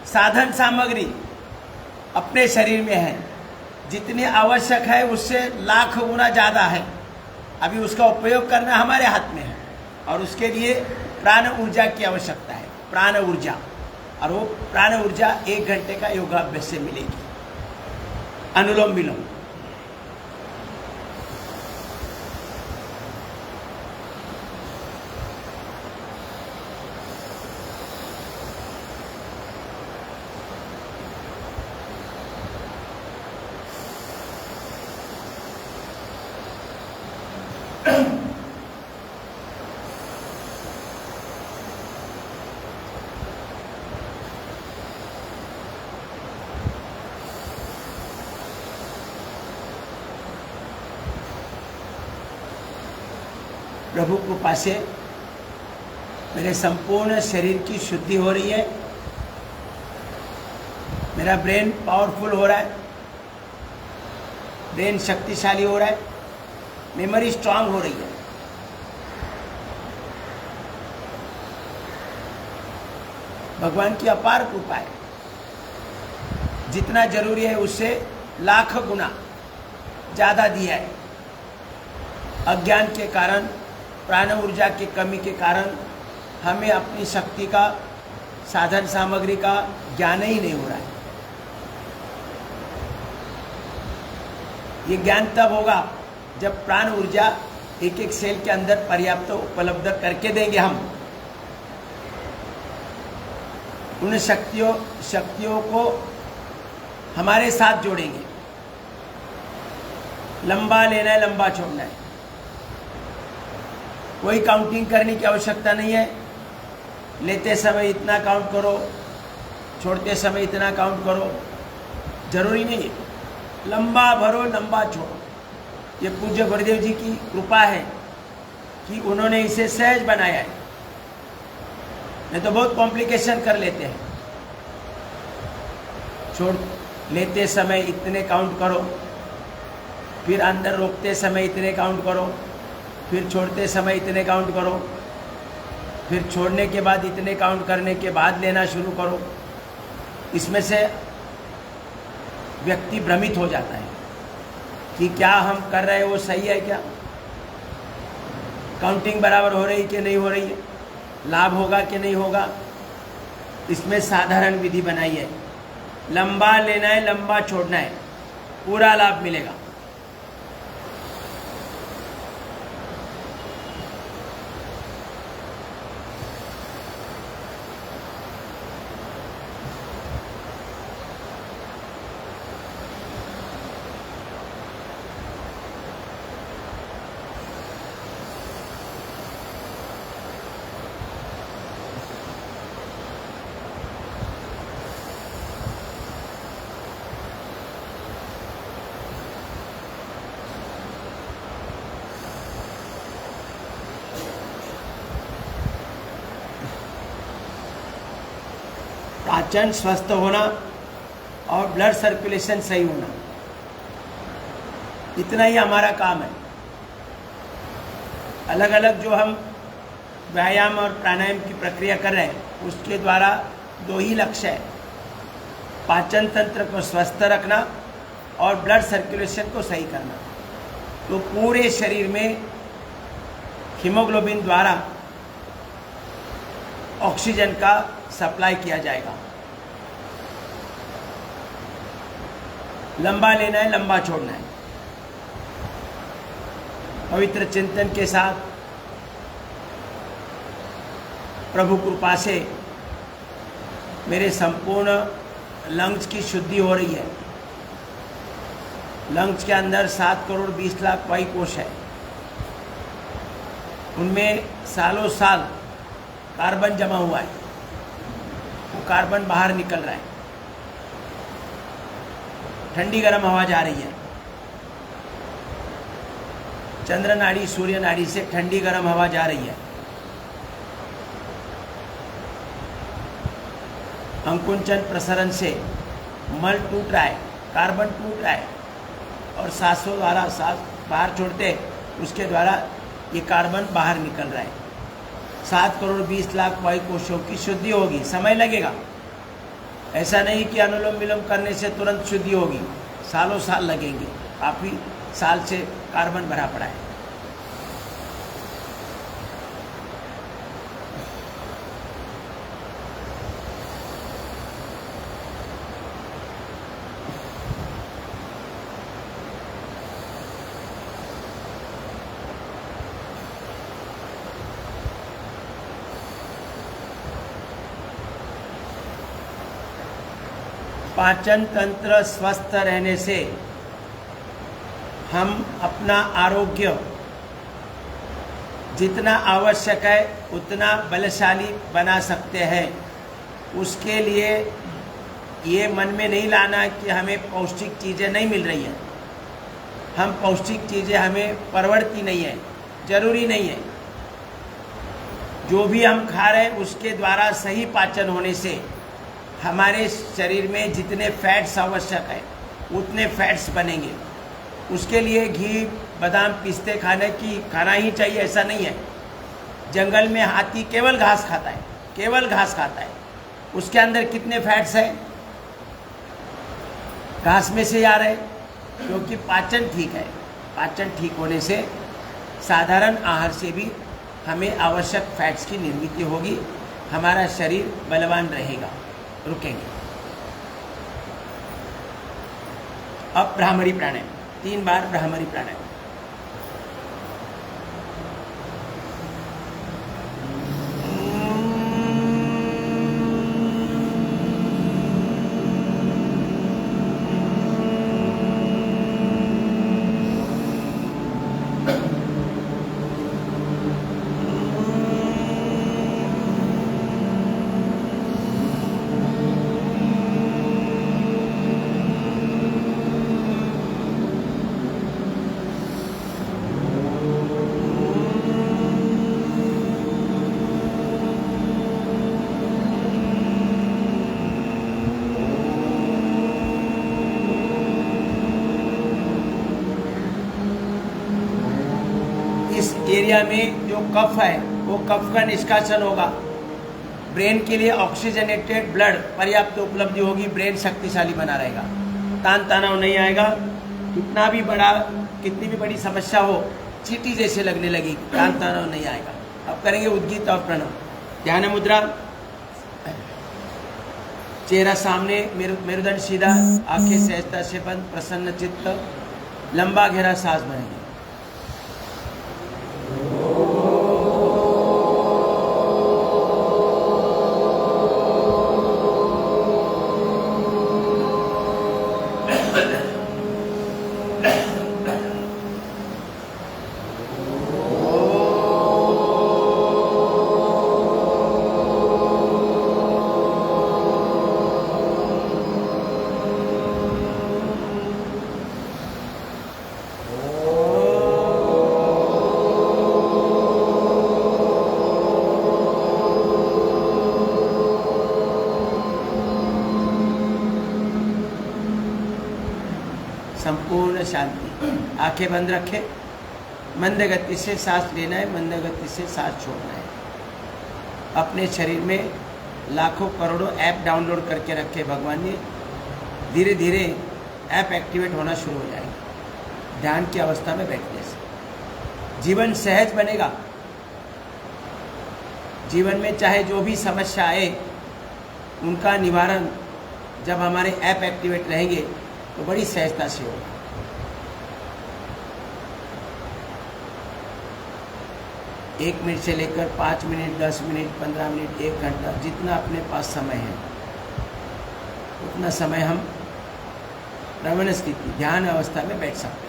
साधन सामग्री अपने शरीर में है। जितनी आवश्यक है उससे लाख गुना ज़्यादा है। अभी उसका उपयोग करना हमारे हाथ में है और उसके लिए प्राण ऊर्जा की आवश्यकता है, प्राण ऊर्जा। और वो प्राण ऊर्जा 1 घंटे का योगाभ्यास से मिलेगी, अनुलोम विलोम। प्रभु कृपा से मेरे संपूर्ण शरीर की शुद्धि हो रही है। मेरा ब्रेन पावरफुल हो रहा है, ब्रेन शक्तिशाली हो रहा है, मेमोरी स्ट्रांग हो रही है। भगवान की अपार कृपा है। जितना जरूरी है उससे लाख गुना ज़्यादा दिया है। अज्ञान के कारण, प्राण ऊर्जा की कमी के कारण हमें अपनी शक्ति का, साधन सामग्री का ज्ञान ही नहीं हो रहा है। ये ज्ञान तब होगा जब प्राण ऊर्जा एक एक सेल के अंदर पर्याप्त उपलब्ध करके देंगे। हम उन शक्तियों को हमारे साथ जोड़ेंगे। लंबा लेना है, लंबा छोड़ना है। कोई काउंटिंग करने की आवश्यकता नहीं है। लेते समय इतना काउंट करो, छोड़ते समय इतना काउंट करो, जरूरी नहीं है। लंबा भरो, लंबा छोड़ो। ये पूज्य गुरुदेव जी की कृपा है कि उन्होंने इसे सहज बनाया है। नहीं तो बहुत कॉम्प्लिकेशन कर लेते हैं। छोड़ लेते समय इतने काउंट करो, फिर अंदर रोकते समय इतने काउंट करो, फिर छोड़ते समय इतने काउंट करो, फिर छोड़ने के बाद इतने काउंट करने के बाद लेना शुरू करो। इसमें से व्यक्ति भ्रमित हो जाता है कि क्या हम कर रहे हैं वो सही है, क्या काउंटिंग बराबर हो रही कि नहीं हो रही है, लाभ होगा कि नहीं होगा। इसमें साधारण विधि बनाई है, लंबा लेना है, लंबा छोड़ना है, पूरा लाभ मिलेगा। पाचन स्वस्थ होना और ब्लड सर्कुलेशन सही होना, इतना ही हमारा काम है। अलग अलग जो हम व्यायाम और प्राणायाम की प्रक्रिया कर रहे हैं उसके द्वारा दो ही लक्ष्य है, पाचन तंत्र को स्वस्थ रखना और ब्लड सर्कुलेशन को सही करना। तो पूरे शरीर में हीमोग्लोबिन द्वारा ऑक्सीजन का सप्लाई किया जाएगा। लंबा लेना है, लंबा छोड़ना है। पवित्र चिंतन के साथ प्रभु कृपा से मेरे संपूर्ण लंग्स की शुद्धि हो रही है। लंग्स के अंदर 7 करोड़ 20 लाख वायु कोश है, उनमें सालों साल कार्बन जमा हुआ है, वो कार्बन बाहर निकल रहा है। ठंडी गर्म हवा जा रही है, चंद्र नाड़ी सूर्य नाड़ी से ठंडी गर्म हवा जा रही है। अंकुंचन प्रसरण से मल टूट रहा है, कार्बन टूट रहा है और सांसों द्वारा सांस बाहर छोड़ते उसके द्वारा ये कार्बन बाहर निकल रहा है। 7 करोड़ 20 लाख वायु कोशों की शुद्धि होगी, समय लगेगा। ऐसा नहीं कि अनुलोम विलोम करने से तुरंत शुद्धि होगी, सालों साल लगेंगे। काफ़ी साल से कार्बन भरा पड़ा है। पाचन तंत्र स्वस्थ रहने से हम अपना आरोग्य जितना आवश्यक है उतना बलशाली बना सकते हैं। उसके लिए ये मन में नहीं लाना कि हमें पौष्टिक चीज़ें नहीं मिल रही हैं। हम पौष्टिक चीज़ें हमें परवड़ती नहीं है, जरूरी नहीं है। जो भी हम खा रहे हैं उसके द्वारा सही पाचन होने से हमारे शरीर में जितने फैट्स आवश्यक है उतने फैट्स बनेंगे। उसके लिए घी बादाम पिस्ते खाना ही चाहिए, ऐसा नहीं है। जंगल में हाथी केवल घास खाता है, केवल घास खाता है। उसके अंदर कितने फैट्स हैं? घास में से आ रहे, क्योंकि पाचन ठीक है। पाचन ठीक होने से साधारण आहार से भी हमें आवश्यक फैट्स की निर्मित होगी, हमारा शरीर बलवान रहेगा। रुकेंगे। अब ब्राह्मणी प्राणायाम, 3 बार ब्राह्मणी प्राणायाम। एरिया में जो कफ है वो कफ का निष्कासन होगा। ब्रेन के लिए ऑक्सीजनेटेड ब्लड पर्याप्त उपलब्धि होगी, ब्रेन शक्तिशाली बना रहेगा, तान तनाव नहीं आएगा। कितनी भी बड़ी समस्या हो चींटी जैसे लगने लगेगी, तान तनाव नहीं आएगा। अब करेंगे उद्गीत और प्रणव। ध्यान मुद्रा, चेहरा सामने, मेरुदंड सीधा, आंखें सहजता से बंद, प्रसन्न चित्त, लंबा गहरा सांस भरेंगे। संपूर्ण शांति। आंखें बंद रखें। मंद गति से सांस लेना है, मंद गति से सांस छोड़ना है। अपने शरीर में लाखों करोड़ों ऐप डाउनलोड करके रखे भगवान ने। धीरे धीरे ऐप एक्टिवेट होना शुरू हो जाएगी ध्यान की अवस्था में बैठने से। जीवन सहज बनेगा। जीवन में चाहे जो भी समस्या आए उनका निवारण जब हमारे ऐप एक्टिवेट रहेंगे तो बड़ी सहजता से होगा। एक मिनट से लेकर 5 मिनट, 10 मिनट, 15 मिनट, 1 घंटा, जितना अपने पास समय है उतना समय हम रमण स्थिति ध्यान अवस्था में बैठ सकते हैं।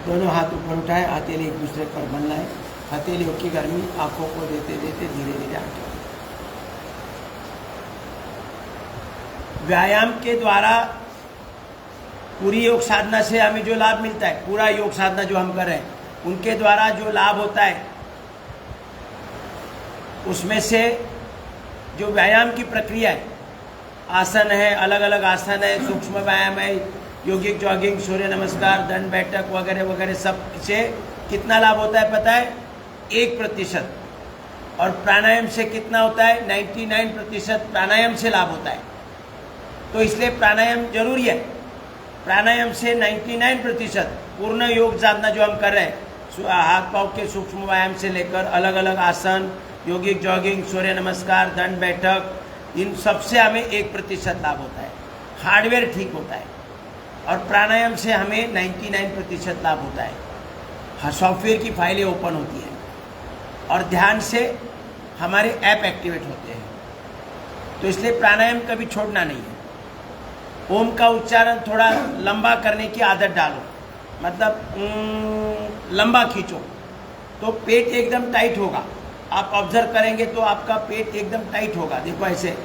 दोनों हाथ ऊपर उठाए, हथेली एक दूसरे पर बन लाए। हथेलियों की गर्मी आंखों को देते देते धीरे धीरे आगे। व्यायाम के द्वारा पूरी योग साधना से हमें जो लाभ मिलता है, पूरा योग साधना जो हम कर रहे हैं उनके द्वारा जो लाभ होता है उसमें से जो व्यायाम की प्रक्रिया है, आसन है, अलग अलग आसन है, सूक्ष्म व्यायाम है, योगिक जॉगिंग, सूर्य नमस्कार, दंड बैठक वगैरह वगैरह, सब से कितना लाभ होता है पता है? 1%। और प्राणायाम से कितना होता है? 99% प्राणायाम से लाभ होता है। तो इसलिए प्राणायाम जरूरी है। प्राणायाम से 99% पूर्ण योग साधना जो हम कर रहे हैं, हाथ पाँव के सूक्ष्म व्यायाम से लेकर अलग अलग आसन, योगिक जॉगिंग, सूर्य नमस्कार, दंड बैठक, इन सब से हमें 1% लाभ होता है। हार्डवेयर ठीक होता है। और प्राणायाम से हमें 99% लाभ होता है। सॉफ्टवेयर की फाइलें ओपन होती हैं और ध्यान से हमारे ऐप एक्टिवेट होते हैं। तो इसलिए प्राणायाम कभी छोड़ना नहीं है। ओम का उच्चारण थोड़ा लंबा करने की आदत डालो, मतलब लंबा खींचो तो पेट एकदम टाइट होगा। आप ऑब्जर्व करेंगे तो आपका पेट एकदम टाइट होगा। देखो ऐसे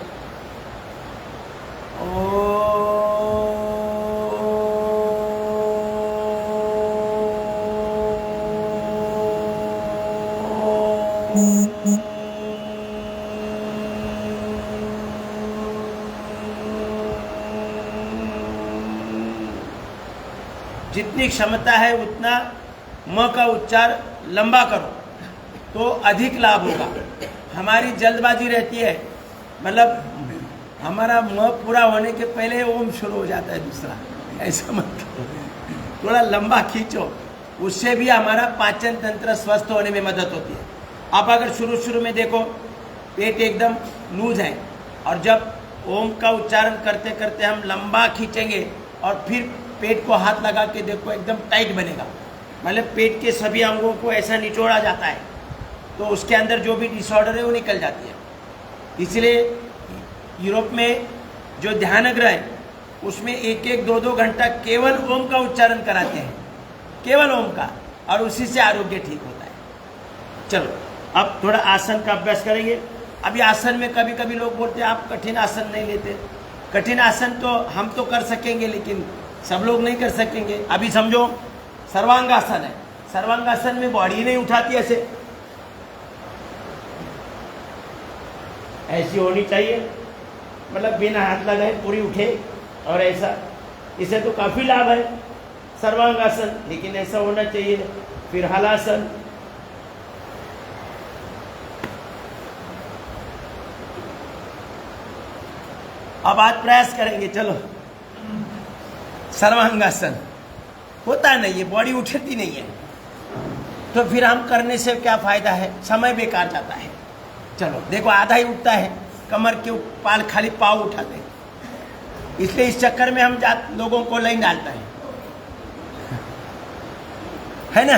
जितनी क्षमता है उतना म का उच्चार लंबा करो तो अधिक लाभ होगा। हमारी जल्दबाजी रहती है, मतलब हमारा म पूरा होने के पहले ओम शुरू हो जाता है दूसरा। ऐसा मत करो, थोड़ा लंबा खींचो, उससे भी हमारा पाचन तंत्र स्वस्थ होने में मदद होती है। आप अगर शुरू शुरू में देखो पेट एकदम लूज है और जब ओम का उच्चारण करते करते हम लंबा खींचेंगे और फिर पेट को हाथ लगा के देखो एकदम टाइट बनेगा, मतलब पेट के सभी अंगों को ऐसा निचोड़ा जाता है, तो उसके अंदर जो भी डिसऑर्डर है वो निकल जाती है। इसलिए यूरोप में जो ध्यानगृह है उसमें 1-1, 2-2 घंटा केवल ओम का उच्चारण कराते हैं, केवल ओम का, और उसी से आरोग्य ठीक होता है। चलो अब थोड़ा आसन का अभ्यास करेंगे। अभी आसन में कभी कभी लोग बोलते हैं आप कठिन आसन नहीं लेते। कठिन आसन तो हम तो कर सकेंगे लेकिन सब लोग नहीं कर सकेंगे। अभी समझो सर्वांगासन है, सर्वांगासन में बॉडी नहीं उठाती, ऐसी होनी चाहिए, मतलब बिना हाथ लगाए पूरी उठे और ऐसा, इसे तो काफी लाभ है सर्वांगासन, लेकिन ऐसा होना चाहिए। फिर हलासन, अब आज प्रयास करेंगे। चलो सर्वांगासन होता नहीं है, बॉडी उठती नहीं है, तो फिर हम करने से क्या फायदा है, समय बेकार जाता है। चलो देखो आधा ही उठता है, कमर के पाल खाली पाँव उठाते हैं, इसलिए इस चक्कर में हम लोगों को लाइन डालता है ना,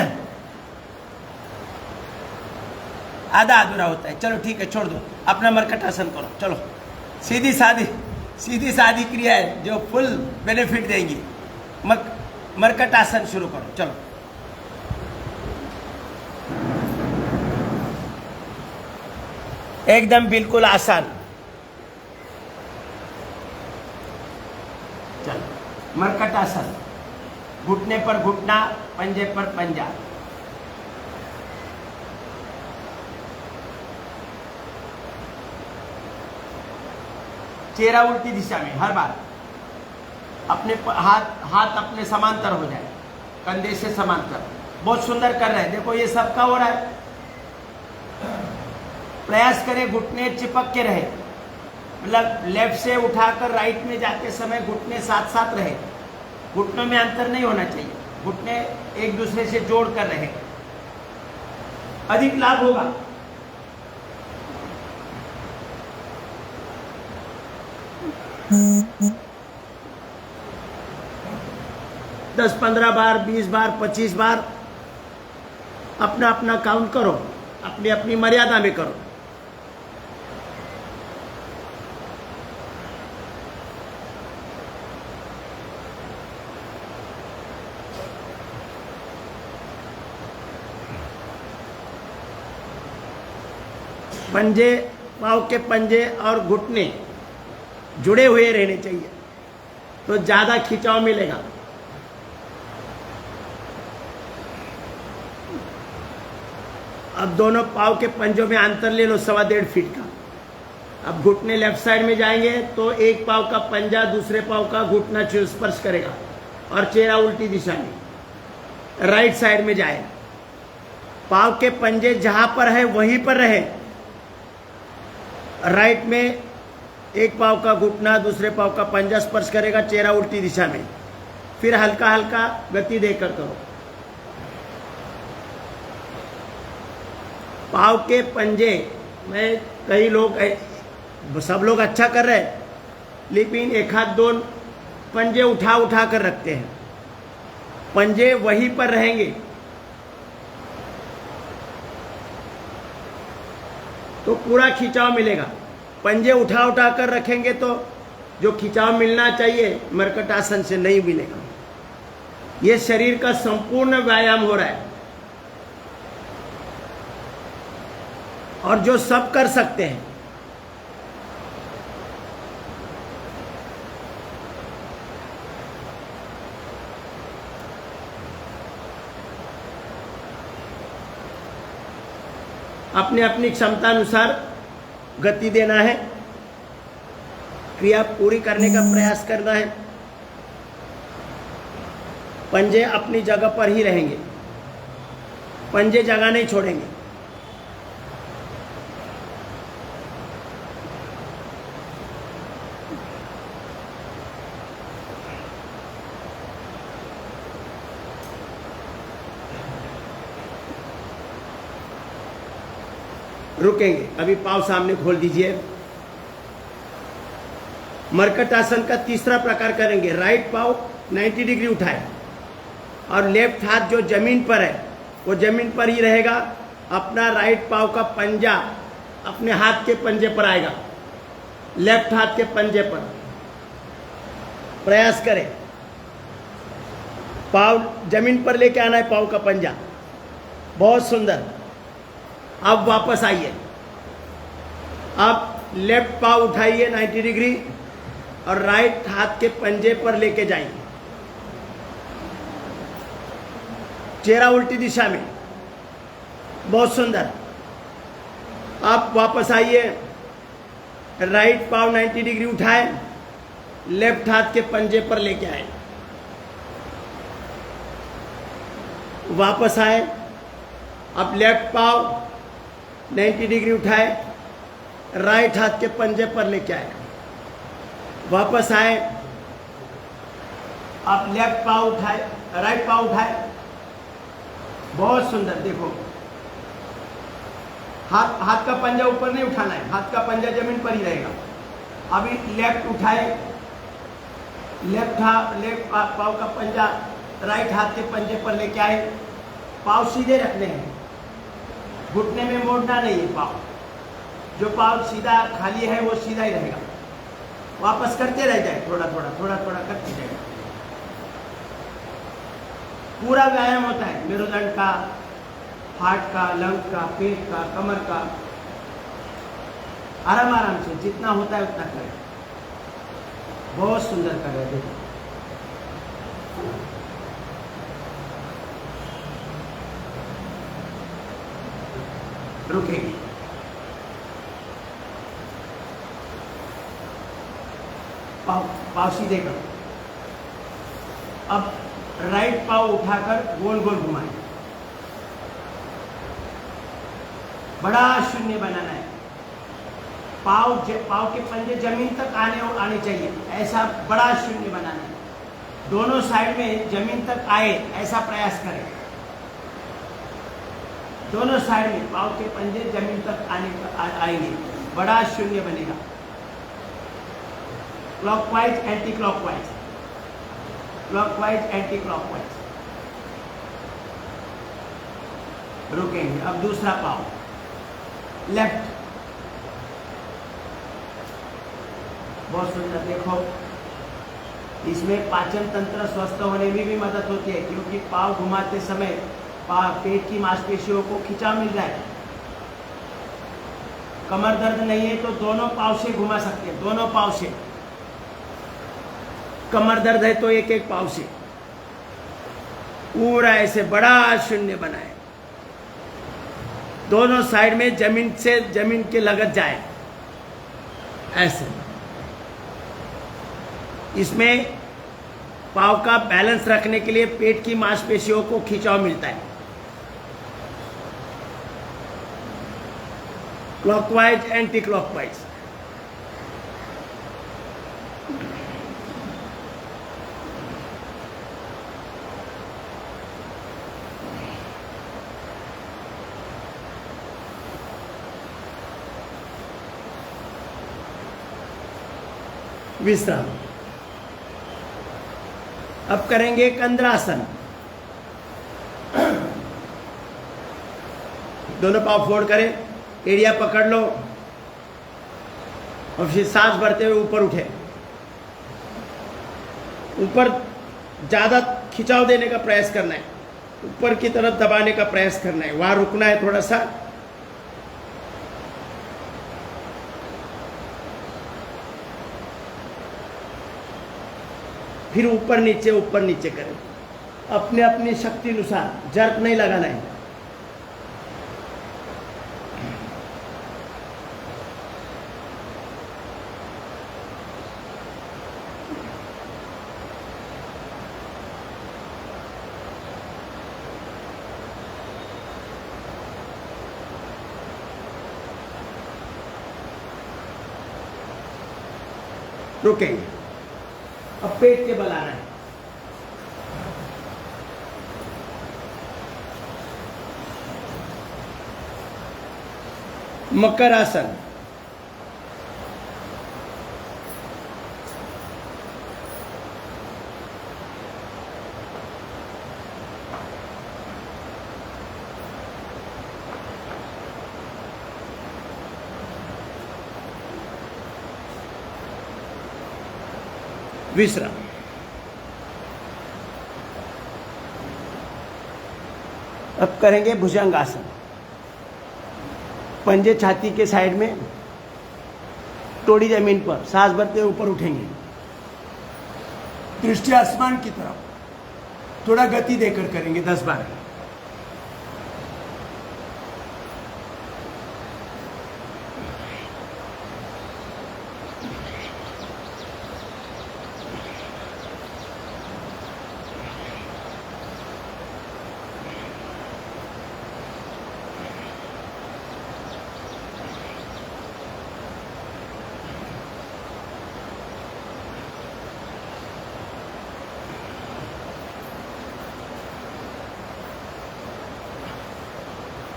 आधा अधूरा होता है। चलो ठीक है, छोड़ दो, अपना मरकट आसन करो। चलो सीधी सादी क्रिया है जो फुल बेनिफिट देंगी। मरकट आसन शुरू करो। चलो एकदम बिल्कुल आसान। चलो मरकट आसन, घुटने पर घुटना, पंजे पर पंजा। चेहरा उल्टी दिशा में हर बार, अपने हाथ अपने समांतर हो जाए, कंधे से समांतर। बहुत सुंदर कर रहे हैं, देखो ये सबका हो रहा है। प्रयास करें घुटने चिपक के रहे, मतलब लेफ्ट से उठाकर राइट में जाते समय घुटने साथ साथ रहे, घुटनों में अंतर नहीं होना चाहिए, घुटने एक दूसरे से जोड़ कर रहे, अधिक लाभ होगा। दस 15 बार, 20 बार, 25 बार अपना अपना काउंट करो, अपनी अपनी मर्यादा में करो। पंजे, पाँव के पंजे और घुटने जुड़े हुए रहने चाहिए, तो ज्यादा खिंचाव मिलेगा। अब दोनों पाँव के पंजों में अंतर ले लो 1.25 फीट का। अब घुटने लेफ्ट साइड में जाएंगे तो एक पाँव का पंजा दूसरे पाँव का घुटना स्पर्श करेगा, और चेहरा उल्टी दिशा में राइट साइड में जाए। पाँव के पंजे जहां पर है वहीं पर रहे, राइट में एक पाँव का घुटना दूसरे पाँव का पंजा स्पर्श करेगा, चेहरा उल्टी दिशा में। फिर हल्का हल्का गति देकर करो। पाँव के पंजे में कई लोग, सब लोग अच्छा कर रहे हैं, लेकिन एक हाथ दो पंजे उठा उठा कर रखते हैं, पंजे वहीं पर रहेंगे तो पूरा खिंचाव मिलेगा। पंजे उठा उठा कर रखेंगे तो जो खिंचाव मिलना चाहिए मरकट आसन से नहीं मिलेगा। ये शरीर का संपूर्ण व्यायाम हो रहा है, और जो सब कर सकते हैं। अपने अपनी क्षमता अनुसार गति देना है, क्रिया पूरी करने का प्रयास करना है। पंजे अपनी जगह पर ही रहेंगे, पंजे जगह नहीं छोड़ेंगे। रुकेंगे, अभी पाँव सामने खोल दीजिए। मरकट आसन का तीसरा प्रकार करेंगे। राइट पाँव 90 डिग्री उठाए और लेफ्ट हाथ जो जमीन पर है वो जमीन पर ही रहेगा। अपना राइट पाँव का पंजा अपने हाथ के पंजे पर आएगा, लेफ्ट हाथ के पंजे पर। प्रयास करें, पाँव जमीन पर लेके आना है, पाँव का पंजा। बहुत सुंदर। अब वापस आइए। अब लेफ्ट पाँव उठाइए 90 डिग्री और राइट हाथ के पंजे पर लेके जाइए, चेहरा उल्टी दिशा में। बहुत सुंदर। आप वापस आइए, राइट पाँव 90 डिग्री उठाए, लेफ्ट हाथ के पंजे पर लेके आए, वापस आए। अब लेफ्ट पाँव 90 डिग्री उठाए, राइट हाथ के पंजे पर लेके आए, वापस आए। अब लेफ्ट पाँव उठाए, राइट पाँव उठाए। बहुत सुंदर। देखो, हाथ का पंजा ऊपर नहीं उठाना है, हाथ का पंजा जमीन पर ही रहेगा। अभी लेफ्ट उठाए, लेफ्ट पाँव का पंजा राइट हाथ के पंजे पर लेके आए। पाँव सीधे रखने हैं, घुटने में मोड़ना नहीं है पाँव। जो पाँव सीधा खाली है वो सीधा ही रहेगा। वापस करते रह जाए, थोड़ा थोड़ा करते जाए। पूरा व्यायाम होता है, मेरुदंड का, हार्ट का, लंग का, पेट का, कमर का। आराम से जितना होता है उतना करें। बहुत सुंदर कर रहे हैं। रुकेंगे। पाँव सीधे करो। अब राइट पाँव उठाकर गोल गोल घुमाएं। बड़ा शून्य बनाना है। पाँव के पंजे जमीन तक आने चाहिए, ऐसा बड़ा शून्य बनाना है। दोनों साइड में जमीन तक आए, ऐसा प्रयास करें। दोनों साइड में पाँव के पंजे जमीन तक आएंगे, बड़ा शून्य बनेगा। Clockwise anti clockwise, clockwise anti clockwise. रुकेंगे। अब दूसरा पाँव लेफ्ट। बहुत सुंदर। देखो, इसमें पाचन तंत्र स्वस्थ होने में भी मदद होती है, क्योंकि पाँव घुमाते समय पेट की मांसपेशियों को खिंचाव मिल रहा है। कमर दर्द नहीं है तो दोनों पाँव से घुमा सकते हैं, दोनों पाँव से। कमर दर्द है तो एक एक पाँव से पूरा ऐसे बड़ा शून्य बनाए। दोनों साइड में जमीन से जमीन के लगत जाए, ऐसे। इसमें पाँव का बैलेंस रखने के लिए पेट की मांसपेशियों को खिंचाव मिलता है। Clockwise anti clockwise. विश्राम। अब करेंगे कंद्रासन। दोनों पाँव फोल्ड करें, एरिया पकड़ लो और फिर सांस भरते हुए ऊपर उठे। ऊपर ज्यादा खिंचाव देने का प्रयास करना है, ऊपर की तरफ दबाने का प्रयास करना है। वहां रुकना है थोड़ा सा। फिर ऊपर नीचे करें, अपने अपनी शक्ति अनुसार। जर्क नहीं लगाना है। रुकेंगे। अब पेट के बल आना है। मकर आसन। विश्राम। अब करेंगे भुजंगासन। पंजे छाती के साइड में, टोड़ी जमीन पर, सांस भरते हुए ऊपर उठेंगे, दृष्टि आसमान की तरफ, थोड़ा गति देकर करेंगे 10 बार।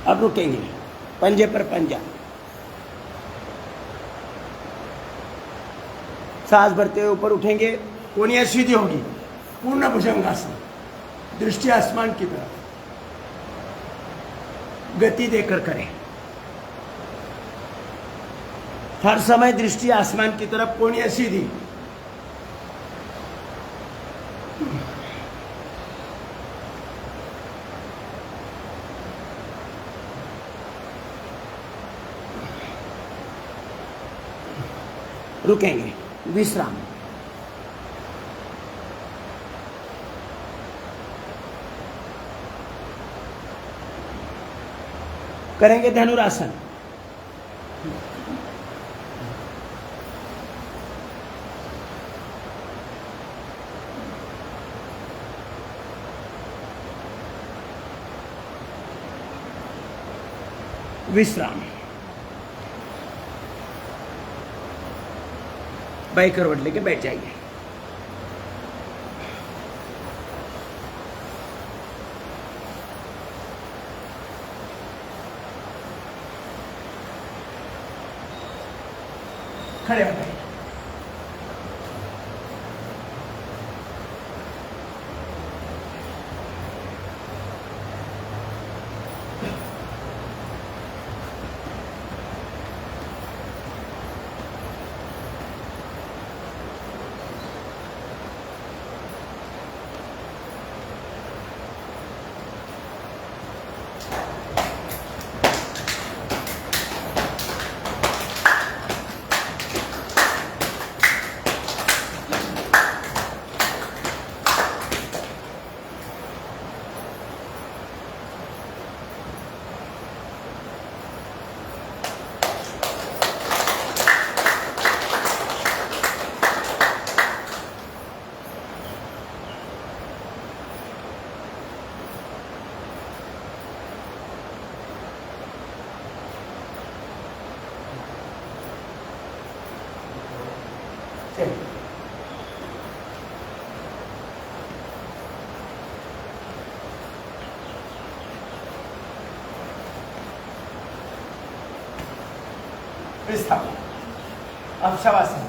अब रुकेंगे, पंजे पर पंजा, सांस भरते हुए ऊपर उठेंगे, कोहनियां सीधी होगी, पूर्ण भुजंगासन, दृष्टि आसमान की तरफ, गति देकर करें। हर समय दृष्टि आसमान की तरफ, कोहनियां सीधी। रुकेंगे, विश्राम। करेंगे धनुरासन। विश्राम। बाई करवट लेके बैठ जाइए। खड़े हो जाइए। अब शवासन।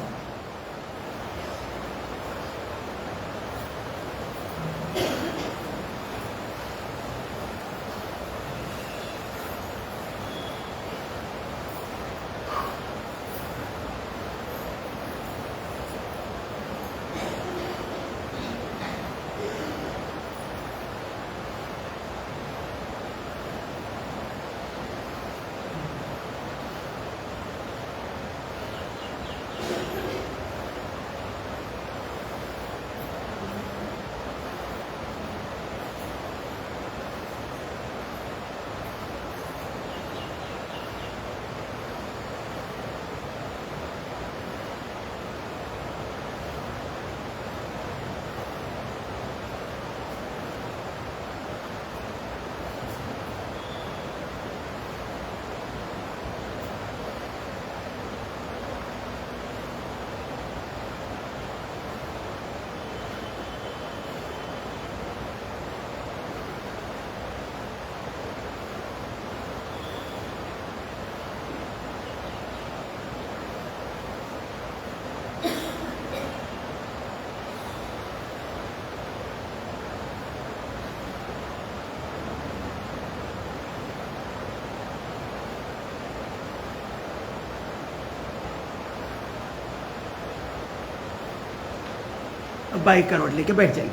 बाइक का नोट लेके बैठ जाइए।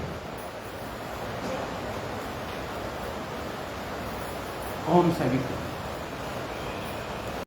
ओम सभी को।